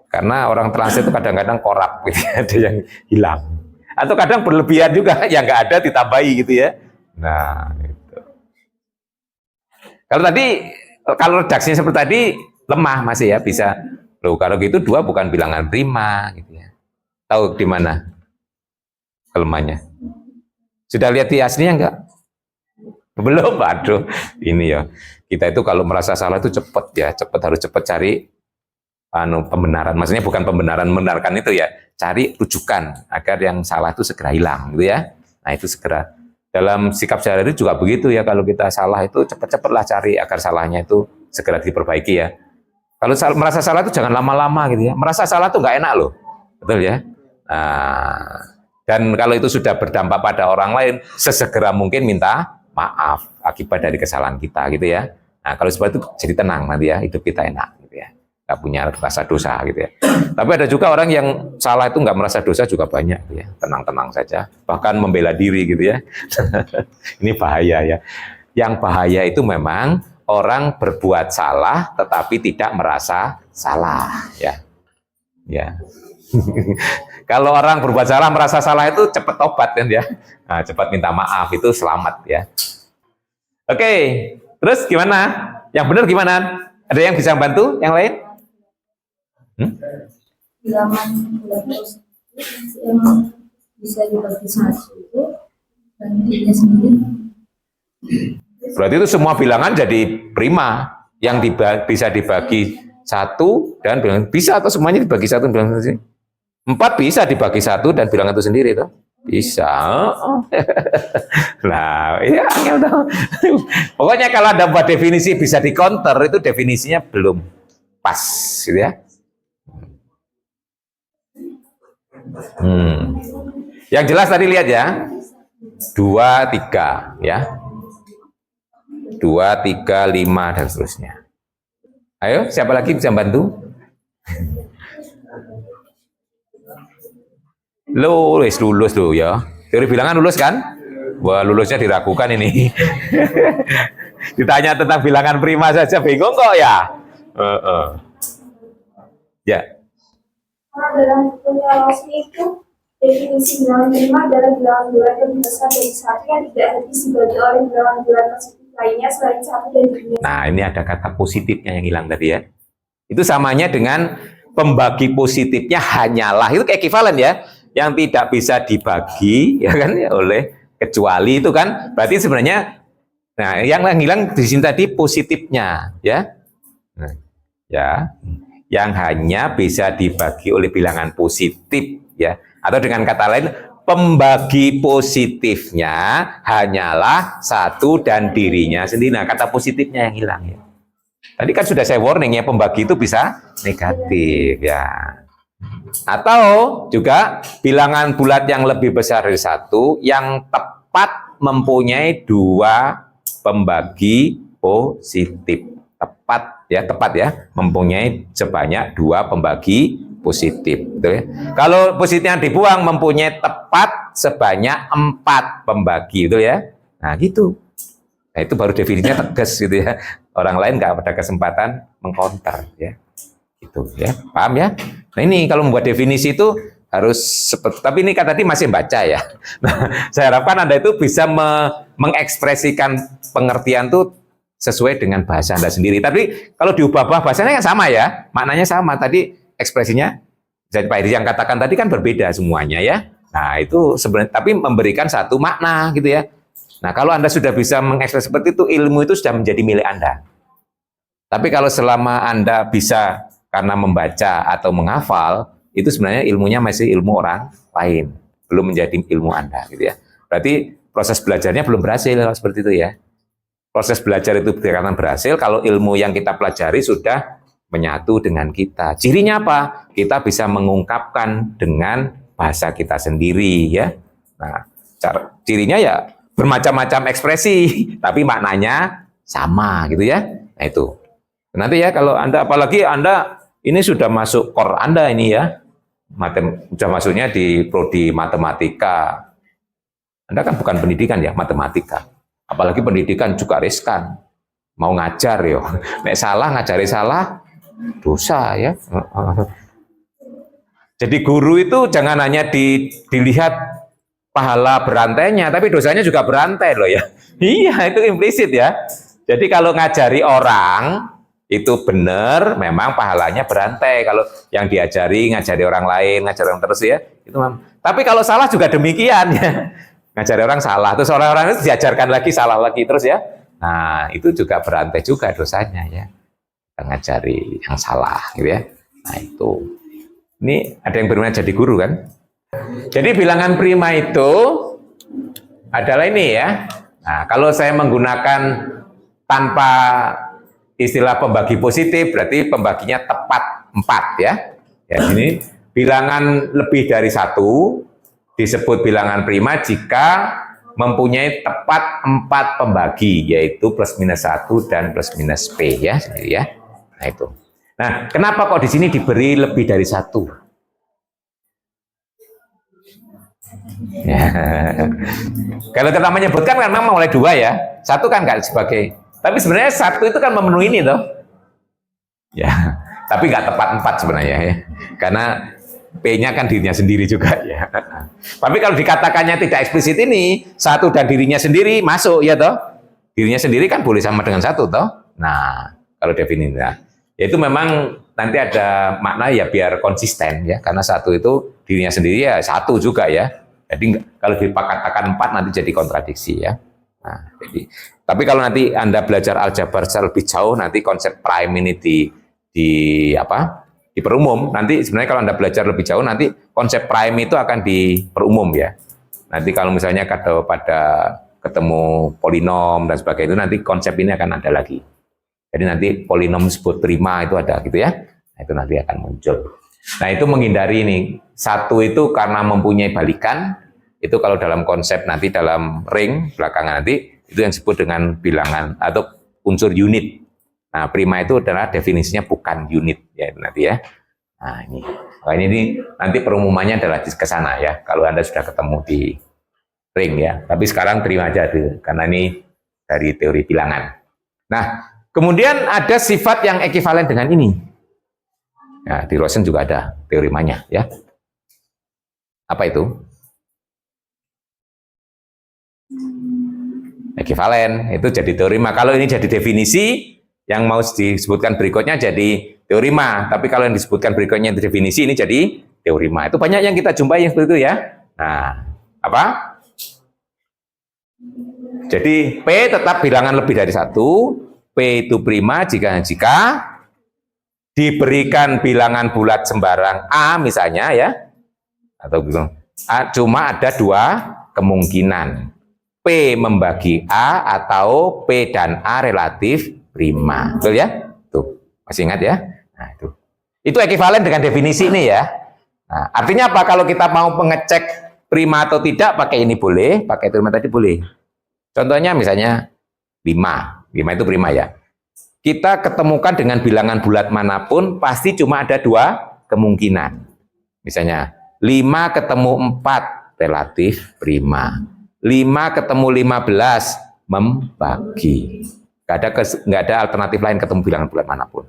karena orang translate itu kadang-kadang korup, gitu ya, ada yang hilang. Atau kadang berlebihan juga, yang nggak ada ditambahi, gitu ya. Nah, kalau redaksinya seperti tadi lemah masih ya bisa. Loh, kalau gitu 2 bukan bilangan prima gitu ya. Tahu di mana kelemahannya? Sudah lihat di aslinya enggak? Belum, aduh. Ini ya. Kita itu kalau merasa salah itu cepet ya, harus cepet cari pembenaran. Maksudnya bukan pembenaran membenarkan itu ya, cari rujukan agar yang salah itu segera hilang gitu ya. Nah, itu segera. Dalam sikap sehari-hari juga begitu ya, kalau kita salah itu cepet-cepetlah cari agar salahnya itu segera diperbaiki ya. Kalau merasa salah itu jangan lama-lama gitu ya. Merasa salah itu nggak enak loh, betul ya. Nah, dan kalau itu sudah berdampak pada orang lain, sesegera mungkin minta maaf akibat dari kesalahan kita gitu ya. Nah, kalau seperti itu jadi tenang nanti ya, hidup kita enak gitu ya. Nggak punya rasa dosa gitu ya. Tapi ada juga orang yang salah itu nggak merasa dosa juga banyak gitu ya. Tenang-tenang saja, bahkan membela diri gitu ya. Ini bahaya ya. Yang bahaya itu memang orang berbuat salah tetapi tidak merasa salah ya. Ya. Kalau orang berbuat salah merasa salah itu cepat tobat kan ya. Nah, cepat minta maaf itu selamat ya. Oke, terus gimana? Yang benar gimana? Ada yang bisa bantu? Yang lain? Bilangan bulat yang bisa dibagi satu itu dan dirinya sendiri. Berarti itu semua bilangan jadi prima yang bisa dibagi 1 dan bilangan bisa atau semuanya dibagi 1 dan bilangan sendiri. 4 bisa dibagi 1 dan bilangan itu sendiri tuh. Bisa. Nah, ya pokoknya kalau ada buat definisi bisa di counter itu definisinya belum pas gitu ya. Yang jelas tadi lihat ya, 2, 3 ya, 2, 3, 5 dan seterusnya. Ayo, siapa lagi bisa bantu? Lulus tuh ya. Teori bilangan lulus kan? Wah, lulusnya diragukan ini. Ditanya tentang bilangan prima saja bingung kok ya. Ya. Dalam punya itu definisi bilangan prima adalah bilangan bulat yang besar dari 1 yang tidak habis dibagi oleh bilangan bulat positif lainnya selain 1 dan dirinya. Nah, ini ada kata positifnya yang hilang tadi ya. Itu samanya dengan pembagi positifnya hanyalah, itu ekivalen ya, yang tidak bisa dibagi ya kan ya, oleh kecuali itu kan, berarti sebenarnya nah yang hilang di sini tadi positifnya ya. Nah, ya, yang hanya bisa dibagi oleh bilangan positif ya, atau dengan kata lain pembagi positifnya hanyalah 1 dan dirinya sendiri. Nah, kata positifnya yang hilang ya. Tadi kan sudah saya warning ya, pembagi itu bisa negatif ya. Atau juga bilangan bulat yang lebih besar dari 1 yang tepat mempunyai 2 pembagi positif. Tepat ya, mempunyai sebanyak 2 pembagi positif. Betul ya? Kalau positifnya dibuang mempunyai tepat sebanyak 4 pembagi, betul ya? Nah gitu. Nah, itu baru definisinya tegas gitu ya. Orang lain nggak ada kesempatan mengcounter ya. Gitu ya. Paham ya? Nah, ini kalau membuat definisi itu harus seperti, tapi ini tadi masih baca ya. Nah, saya harapkan Anda itu bisa mengekspresikan pengertian itu sesuai dengan bahasa Anda sendiri. Tapi kalau diubah-ubah bahasanya kan sama ya, maknanya sama. Tadi ekspresinya, jadi Pak Heri yang katakan tadi kan berbeda semuanya ya. Nah itu sebenarnya, tapi memberikan satu makna gitu ya. Nah kalau Anda sudah bisa mengekspresi seperti itu, ilmu itu sudah menjadi milik Anda. Tapi kalau selama Anda bisa karena membaca atau menghafal, itu sebenarnya ilmunya masih ilmu orang lain, belum menjadi ilmu Anda gitu ya. Berarti proses belajarnya belum berhasil seperti itu ya. Proses belajar itu dikatakan berhasil kalau ilmu yang kita pelajari sudah menyatu dengan kita. Cirinya apa? Kita bisa mengungkapkan dengan bahasa kita sendiri ya. Nah, Cirinya ya bermacam-macam ekspresi, tapi maknanya sama gitu ya. Nah itu. Nanti ya kalau Anda, apalagi Anda ini sudah masuk core Anda ini ya, sudah masuknya di prodi matematika. Anda kan bukan pendidikan ya, matematika. Apalagi pendidikan juga riskan. Mau ngajar yo, nek salah ngajari salah, dosa ya. Jadi guru itu jangan hanya dilihat pahala berantainya, tapi dosanya juga berantai loh ya. Iya, itu implisit ya. Jadi kalau ngajari orang itu benar, memang pahalanya berantai. Kalau yang diajari, ngajari orang lain, ngajari orang terus ya, itu memang. Tapi kalau salah juga demikian ya. Ngajari orang salah, terus orang-orang itu diajarkan lagi, salah lagi terus ya. Nah, itu juga berantai juga dosanya ya. Ngajari yang salah gitu ya. Nah, itu. Ini ada yang berminat jadi guru kan? Jadi bilangan prima itu adalah ini ya. Nah, kalau saya menggunakan tanpa istilah pembagi positif, berarti pembaginya tepat 4 ya. Ya, ini bilangan lebih dari 1 disebut bilangan prima jika mempunyai tepat 4 pembagi, yaitu plus minus 1 dan plus minus P ya, ya. Nah itu. Nah, kenapa kok di sini diberi lebih dari 1? Ya. Kalau kita menyebutkan kan memang mulai 2 ya. 1 kan nggak sebagai, tapi sebenarnya 1 itu kan memenuhi ini toh. Ya, tapi nggak tepat 4 sebenarnya ya. Karena P-nya kan dirinya sendiri juga ya. Tapi kalau dikatakannya tidak eksplisit ini, 1 dan dirinya sendiri masuk ya toh. Dirinya sendiri kan boleh sama dengan 1 toh. Nah, kalau definisinya, ya itu memang nanti ada makna ya biar konsisten ya. Karena 1 itu dirinya sendiri ya 1 juga ya. Jadi kalau dikatakan 4 nanti jadi kontradiksi ya. Nah, jadi tapi kalau nanti Anda belajar aljabar secara lebih jauh, nanti konsep prime ini diperumum. Nanti sebenarnya kalau Anda belajar lebih jauh, nanti konsep prime itu akan diperumum ya. Nanti kalau misalnya pada ketemu polinom dan sebagainya, itu nanti konsep ini akan ada lagi. Jadi nanti polinom disebut prima itu ada gitu ya. Nah, itu nanti akan muncul. Nah, itu menghindari ini. 1 itu karena mempunyai balikan, itu kalau dalam konsep nanti dalam ring belakangan nanti, itu yang disebut dengan bilangan atau unsur unit. Nah, prima itu adalah definisinya bukan unit ya nanti ya. Nah, ini nanti perumumannya adalah ke sana ya. Kalau Anda sudah ketemu di ring ya. Tapi sekarang terima aja tuh, karena ini dari teori bilangan. Nah, kemudian ada sifat yang ekivalen dengan ini. Ya, di Rosen juga ada teorimanya ya. Apa itu? Ekivalen itu jadi teorema. Kalau ini jadi definisi, yang mau disebutkan berikutnya jadi teorema. Tapi kalau yang disebutkan berikutnya definisi, ini jadi teorema. Itu banyak yang kita jumpai yang seperti itu ya. Nah, apa? Jadi P tetap bilangan lebih dari 1. P itu prima jika diberikan bilangan bulat sembarang A misalnya ya. Atau cuma ada 2 kemungkinan. P membagi A atau P dan A relatif prima. Betul ya? Tuh, masih ingat ya? Nah, itu. Itu ekivalen dengan definisi ini ya. Nah, artinya apa? Kalau kita mau mengecek prima atau tidak, pakai ini boleh, pakai teorema tadi boleh. Contohnya misalnya 5. 5 itu prima ya. Kita ketemukan dengan bilangan bulat manapun, pasti cuma ada 2 kemungkinan. Misalnya, 5 ketemu 4, relatif prima. 5 ketemu 15, membagi. Nggak ada alternatif lain ketemu bilangan bulat manapun.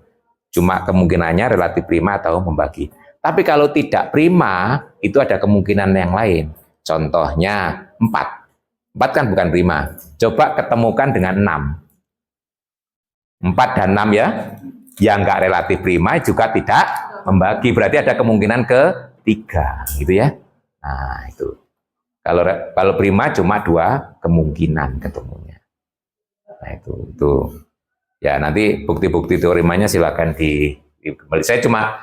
Cuma kemungkinannya relatif prima atau membagi. Tapi kalau tidak prima, itu ada kemungkinan yang lain. Contohnya 4. 4 kan bukan prima. Coba ketemukan dengan 6. 4 dan 6 ya. Yang nggak relatif prima juga tidak membagi. Berarti ada kemungkinan ketiga. Gitu ya. Nah, itu. Kalau prima cuma 2 kemungkinan ketemunya. Nah, itu ya nanti bukti-bukti teoremanya silakan kembali. Saya cuma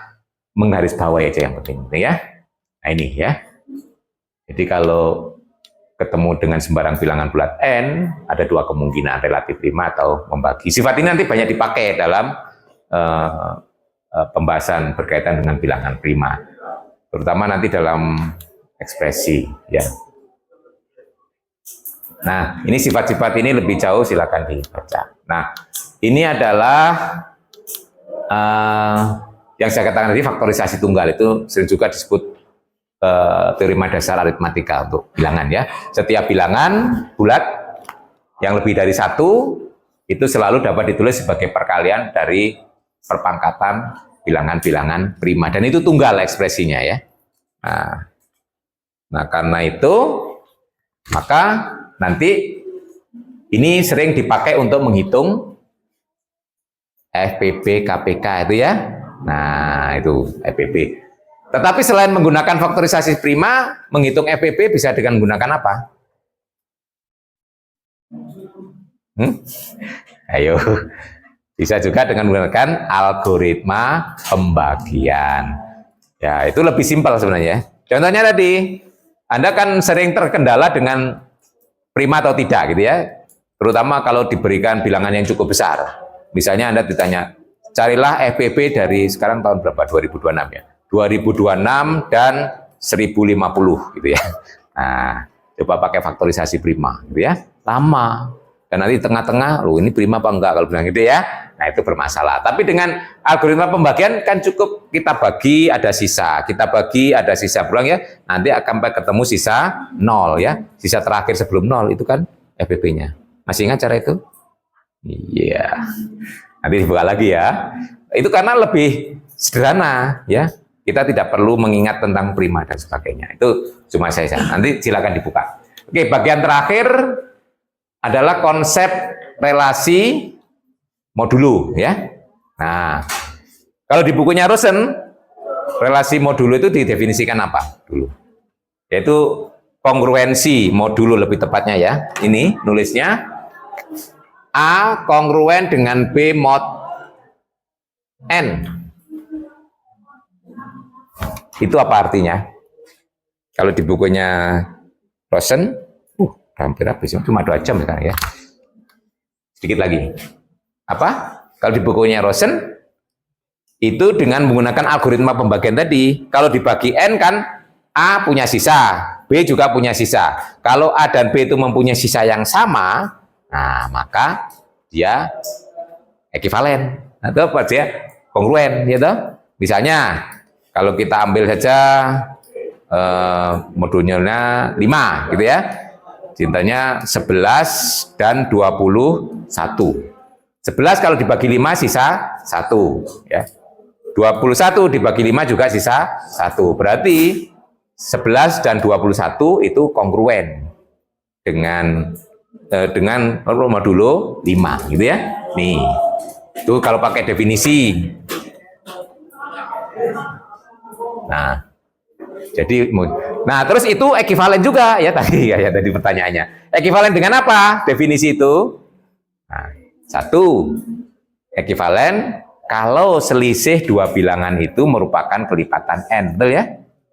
menggarisbawahi aja yang penting ya. Nah, ini ya. Jadi kalau ketemu dengan sembarang bilangan bulat n, ada 2 kemungkinan, relatif prima atau membagi. Sifat ini nanti banyak dipakai dalam pembahasan berkaitan dengan bilangan prima, terutama nanti dalam ekspresi ya. Nah, ini sifat-sifat ini lebih jauh silakan dibaca. Nah, ini adalah yang saya katakan tadi, faktorisasi tunggal itu sering juga disebut teorema dasar aritmatika untuk bilangan ya. Setiap bilangan bulat yang lebih dari satu itu selalu dapat ditulis sebagai perkalian dari perpangkatan bilangan-bilangan prima, dan itu tunggal ekspresinya ya. Nah, karena itu maka nanti ini sering dipakai untuk menghitung FPP, KPK itu ya. Nah, itu FPP. Tetapi selain menggunakan faktorisasi prima, menghitung FPP bisa dengan menggunakan apa? Ayo, bisa juga dengan menggunakan algoritma pembagian. Ya, itu lebih simpel sebenarnya. Contohnya tadi, Anda kan sering terkendala dengan prima atau tidak gitu ya. Terutama kalau diberikan bilangan yang cukup besar. Misalnya Anda ditanya, carilah FPP dari sekarang tahun berapa? 2026 ya. 2026 dan 1050 gitu ya. Nah, coba pakai faktorisasi prima gitu ya. Lama. Dan nanti tengah-tengah, loh ini prima apa enggak kalau bilang gitu ya. Nah, itu bermasalah. Tapi dengan algoritma pembagian kan cukup kita bagi ada sisa, kita bagi ada sisa pulang ya. Nanti akan ketemu sisa 0 ya. Sisa terakhir sebelum 0 itu kan FPP-nya. Masih ingat cara itu? Iya. Nanti dibuka lagi ya. Itu karena lebih sederhana ya. Kita tidak perlu mengingat tentang prima dan sebagainya. Itu cuma saya. Nanti silakan dibuka. Oke, bagian terakhir adalah konsep relasi modulo ya. Nah, kalau di bukunya Rosen, relasi modulo itu didefinisikan apa dulu? Yaitu kongruensi modulo lebih tepatnya ya. Ini nulisnya A kongruen dengan B mod N. Itu apa artinya? Kalau di bukunya Rosen, hampir habis, cuma 2 jam sekarang ya. Sedikit lagi. Apa? Kalau di bukunya Rosen, itu dengan menggunakan algoritma pembagian tadi. Kalau dibagi N kan, A punya sisa, B juga punya sisa. Kalau A dan B itu mempunyai sisa yang sama, nah maka dia ekivalen. Nah, itu apa dia? Kongruen, gitu. Misalnya, kalau kita ambil saja modulnya 5, gitu ya. Cintanya 11 dan 21. 11 kalau dibagi 5 sisa 1 ya. 21 dibagi 5 juga sisa 1. Berarti 11 dan 21 itu kongruen dengan modulo 5 gitu ya. Nih. Itu kalau pakai definisi. Nah, terus itu ekivalen juga ya tadi pertanyaannya. Ekivalen dengan apa? Definisi itu. Nah, 1. Ekivalen kalau selisih 2 bilangan itu merupakan kelipatan N, betul ya?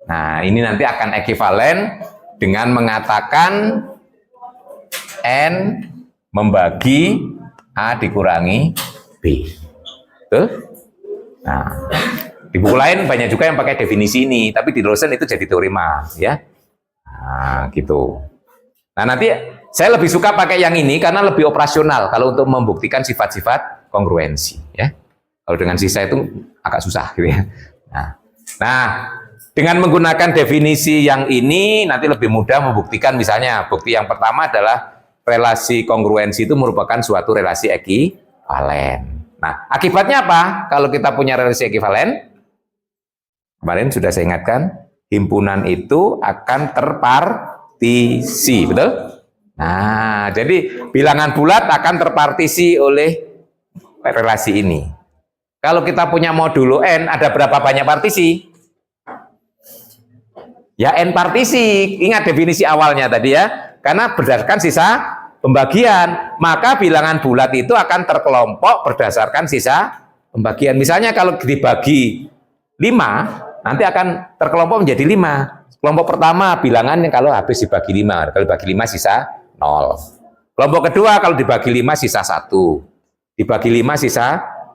Nah, ini nanti akan ekivalen dengan mengatakan N membagi A dikurangi B. Betul? Nah, di buku lain banyak juga yang pakai definisi ini, tapi di Rosen itu jadi teorema, ya. Nah, gitu. Nah, nanti saya lebih suka pakai yang ini karena lebih operasional kalau untuk membuktikan sifat-sifat kongruensi, ya. Kalau dengan sisa itu agak susah, gitu ya. Nah, dengan menggunakan definisi yang ini nanti lebih mudah membuktikan, misalnya bukti yang pertama adalah relasi kongruensi itu merupakan suatu relasi ekivalen. Nah, akibatnya apa? Kalau kita punya relasi ekivalen, kemarin sudah saya ingatkan, himpunan itu akan terpartisi, betul? Nah, jadi bilangan bulat akan terpartisi oleh relasi ini. Kalau kita punya modulo N, ada berapa banyak partisi? Ya, N partisi. Ingat definisi awalnya tadi ya. Karena berdasarkan sisa pembagian, maka bilangan bulat itu akan terkelompok berdasarkan sisa pembagian. Misalnya kalau dibagi 5, nanti akan terkelompok menjadi 5. Kelompok pertama bilangan yang kalau habis dibagi 5. Kalau dibagi 5 sisa 0. Kelompok kedua kalau dibagi 5 sisa 1. Dibagi 5 sisa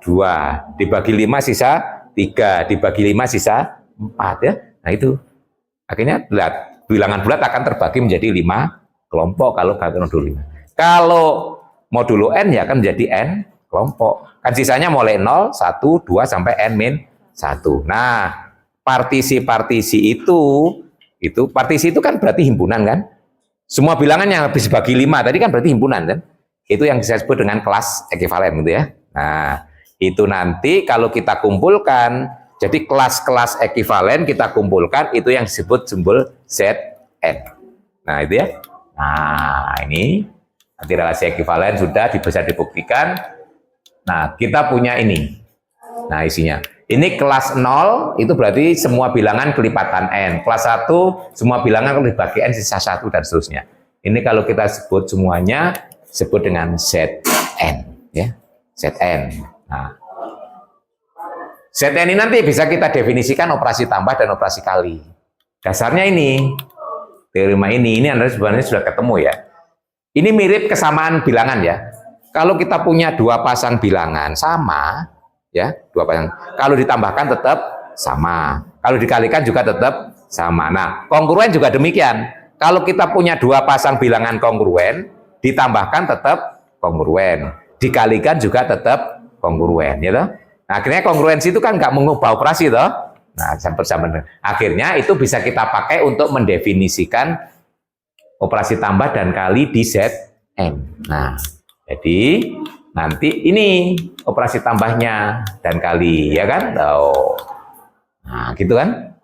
2. Dibagi 5 sisa 3. Dibagi 5 sisa 4 ya. Nah itu. Akhirnya bilangan bulat akan terbagi menjadi 5 kelompok kalau modulo 5. Kalau modulo n ya kan menjadi n kelompok. Kan sisanya mulai 0, 1, 2 sampai n-1. Nah, partisi-partisi itu partisi itu kan berarti himpunan kan? Semua bilangan yang habis bagi 5 tadi kan berarti himpunan kan? Itu yang saya sebut dengan kelas ekivalen gitu ya. Nah, itu nanti kalau kita kumpulkan, jadi kelas-kelas ekivalen kita kumpulkan, itu yang disebut simbol Zn. Nah, itu ya. Nah, ini nanti relasi ekivalen sudah bisa dibuktikan. Nah, kita punya ini. Nah, isinya. Ini kelas 0, itu berarti semua bilangan kelipatan n. Kelas 1, semua bilangan kalau dibagi n, sisa 1, dan seterusnya. Ini kalau kita sebut semuanya, sebut dengan Zn. Ya, Zn. Nah, Zn ini nanti bisa kita definisikan operasi tambah dan operasi kali. Dasarnya ini, teorema ini Anda sebenarnya sudah ketemu ya. Ini mirip kesamaan bilangan ya. Kalau kita punya dua pasang bilangan sama, ya, dua pasang. Kalau ditambahkan tetap sama. Kalau dikalikan juga tetap sama. Nah, kongruen juga demikian. Kalau kita punya dua pasang bilangan kongruen, ditambahkan tetap kongruen. Dikalikan juga tetap kongruen, ya toh? Nah, akhirnya kongruensi itu kan nggak mengubah operasi toh. Nah, sampai akhirnya itu bisa kita pakai untuk mendefinisikan operasi tambah dan kali di Zn. Nah, jadi nanti ini operasi tambahnya dan kali, ya kan? Oh. Nah, gitu kan?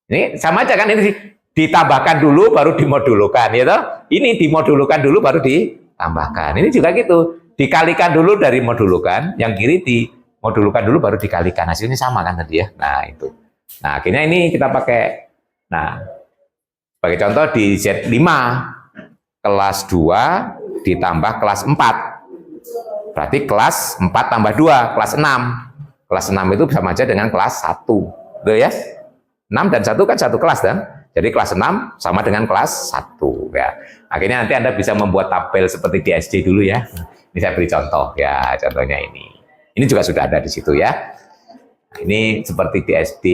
Ini sama aja kan, ini ditambahkan dulu baru dimodulukan, ya toh? Ini dimodulukan dulu baru ditambahkan. Ini juga gitu. Dikalikan dulu dari modulukan, yang kiri dimodulukan dulu baru dikalikan. Hasilnya sama kan tadi ya. Nah, itu. Nah, akhirnya ini kita pakai. Nah, sebagai contoh di Z5 kelas 2 ditambah kelas 4. Berarti kelas 4 tambah 2, kelas 6. Kelas 6 itu sama aja dengan kelas 1. Betul ya? 6 dan 1 kan satu kelas kan? Jadi kelas 6 sama dengan kelas 1 ya. Akhirnya nanti Anda bisa membuat tabel seperti di SD dulu ya. Ini saya beri contoh ya, contohnya ini. Ini juga sudah ada di situ ya. Nah, ini seperti di SD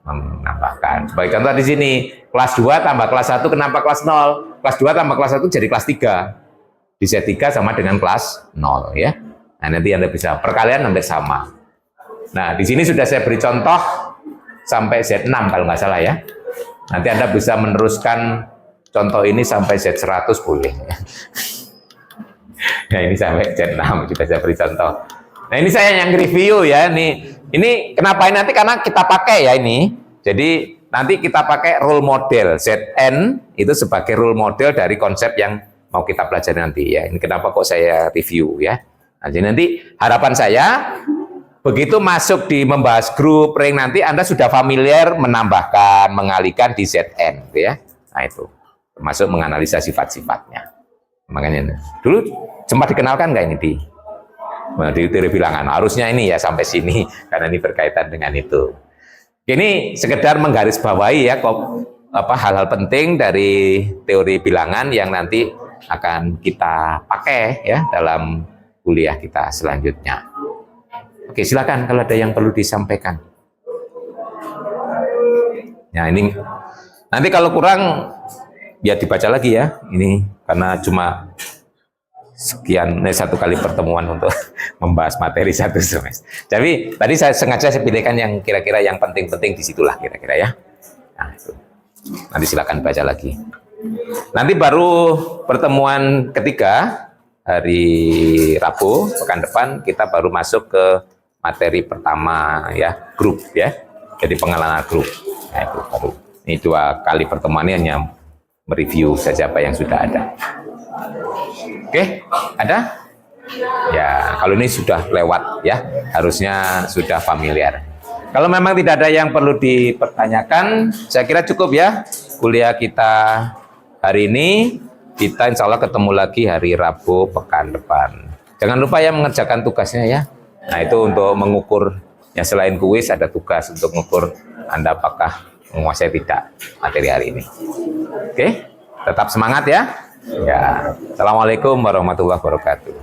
menambahkan. Sebagai contoh di sini, kelas 2 tambah kelas 1 kenapa kelas 0? Kelas 2 tambah kelas 1 jadi kelas 3. Di Z3 sama dengan kelas 0 ya. Nah, nanti Anda bisa perkalian sampai sama. Nah, di sini sudah saya beri contoh sampai Z6 kalau nggak salah ya. Nanti Anda bisa meneruskan contoh ini sampai Z100 boleh. Nah, ini sampai Z6 sudah saya beri contoh. Nah, ini saya yang review ya. Ini kenapa ini nanti karena kita pakai ya ini. Jadi nanti kita pakai role model Zn itu sebagai role model dari konsep yang mau kita pelajari nanti ya. Ini kenapa kok saya review ya. Nah, jadi nanti harapan saya begitu masuk di membahas grup ring nanti Anda sudah familiar menambahkan, mengalihkan di Zn gitu ya. Nah, itu termasuk menganalisa sifat-sifatnya. Makanya dulu sempat dikenalkan nggak ini di teori bilangan? Harusnya ini ya sampai sini karena ini berkaitan dengan itu. Ini sekedar menggarisbawahi ya hal-hal penting dari teori bilangan yang nanti akan kita pakai ya dalam kuliah kita selanjutnya. Oke, silakan kalau ada yang perlu disampaikan. Ya, ini nanti kalau kurang ya dibaca lagi ya. Ini karena cuma sekian satu kali pertemuan untuk membahas materi satu semester. Tapi tadi saya sengaja pilihkan yang kira-kira yang penting-penting disitulah kira-kira ya. Nah, itu. Nanti silakan baca lagi. Nanti baru pertemuan ketiga hari Rabu pekan depan kita baru masuk ke materi pertama ya, grup ya. Jadi pengenalan grup. Nah, itu baru. Ini 2 kali pertemuan ini hanya mereview saja apa yang sudah ada. Oke, ada? Ya, kalau ini sudah lewat ya, harusnya sudah familiar. Kalau memang tidak ada yang perlu dipertanyakan, saya kira cukup ya kuliah kita hari ini. Kita insya Allah ketemu lagi hari Rabu pekan depan. Jangan lupa ya mengerjakan tugasnya ya. Nah, itu untuk mengukur, ya selain kuis ada tugas untuk mengukur Anda apakah menguasai tidak materi hari ini. Oke, tetap semangat ya. Ya, assalamualaikum warahmatullahi wabarakatuh.